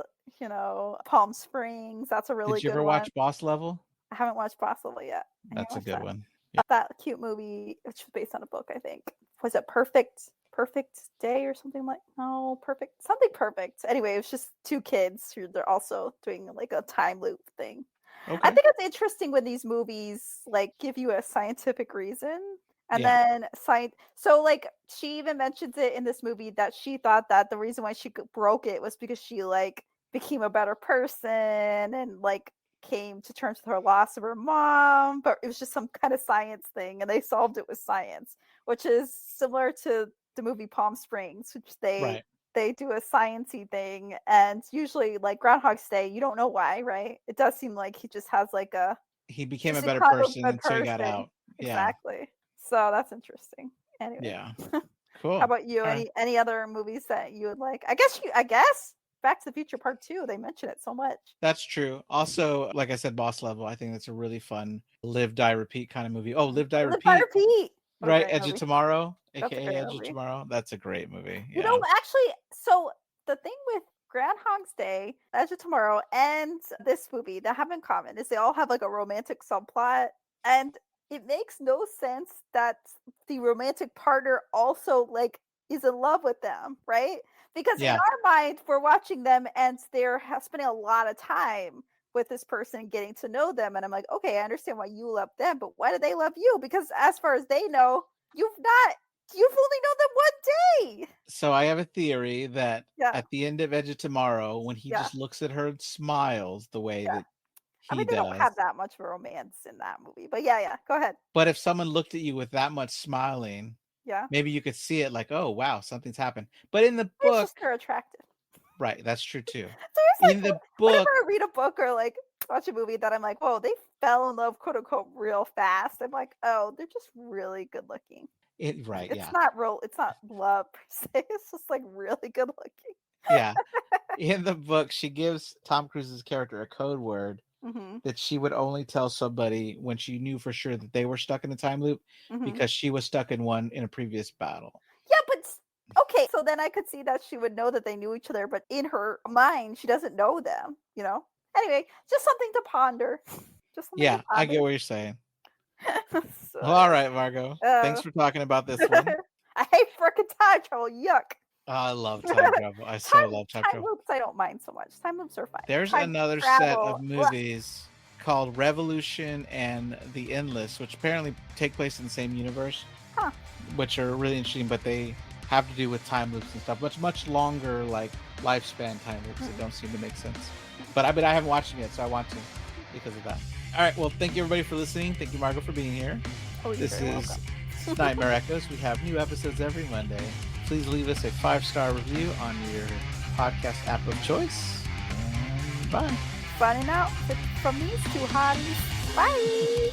Palm Springs. That's a really Did you good ever one. watch Boss Level? I haven't watched Possible yet. I need to That's a watch good that. one. Yeah. That cute movie, which was based on a book, I think. Was it Perfect Day or something like no, perfect. Anyway, it was just two kids who they're also doing like a time loop thing. I Okay. think it's interesting when these movies like give you a scientific reason and Yeah. then so like she even mentions it in this movie that she thought that the reason why she broke it was because she like became a better person and like came to terms with her loss of her mom, but it was just some kind of science thing and they solved it with science, which is similar to the movie Palm Springs, which Right. they do a sciency thing, and usually like Groundhog's Day, you don't know why, right? It does seem like he just has like He became he's a a better kind of person, good and so he got person. out. Yeah. Exactly. So that's interesting. Anyway, Yeah. how Cool. about you? All right. Any other movies that you would like? I guess Back to the Future Part 2. They mention it so much. That's true. Also, like I said, Boss Level. I think that's a really fun live, die, repeat kind of movie. Oh, live, die, Live by repeat. Repeat. What a Right. great Edge of movie. Tomorrow, That's a aka great Edge of movie. Tomorrow. That's a great movie. You Yeah. know, actually, so the thing with Groundhog's Day, Edge of Tomorrow, and this movie that have in common is they all have like a romantic subplot, and it makes no sense that the romantic partner also like is in love with them, right? Because in Yeah. our mind, we're watching them and they're spending a lot of time with this person, getting to know them, and I'm like, okay, I understand why you love them, but why do they love you? Because as far as they know, you've only known them one day. So I have a theory that Yeah, at the end of Edge of Tomorrow, when he yeah, just looks at her and smiles the way yeah. that I he mean, they don't does, have that much romance in that movie, but yeah, yeah. Go ahead. but if someone looked at you with that much smiling, Yeah, maybe you could see it like, oh wow, something's happened. But in the it's just book, they're attractive. right, that's true too. So it's like In the whenever book, I read a book or like watch a movie that I'm like, whoa, they fell in love, quote unquote, real fast. I'm like, oh, they're just really good looking. Like, right, it's yeah. not real. It's not love per se. It's just like really good looking. Yeah. In the book, she gives Tom Cruise's character a code word Mm-hmm. that she would only tell somebody when she knew for sure that they were stuck in a time loop Mm-hmm. because she was stuck in one in a previous battle. Yeah, but okay, so then I could see that she would know that they knew each other, but in her mind, she doesn't know them, you know? Anyway, just something to ponder. Just something to Yeah, I get ponder. what you're saying. So, Well, all right, Margo. Thanks for talking about this one. I hate frickin' time travel. Yuck. Oh, I love time travel. I so love time Time travel. loops, I don't mind so much. Time loops are fine. There's Time another set of travel. Ugh. movies called Revolution and The Endless, which apparently take place in the same universe, Huh. which are really interesting, but they have to do with time loops and stuff. Much longer, like lifespan time loops that don't seem to make sense. But I haven't watched them yet, so I want to because of that. All right. Well, thank you everybody for listening. Thank you, Margo, for being here. Oh, you're This very is welcome. Nightmare Echoes. We have new episodes every Monday. Please leave us a 5-star review on your podcast app of choice. And bye. Signing out from these two hotties. Bye.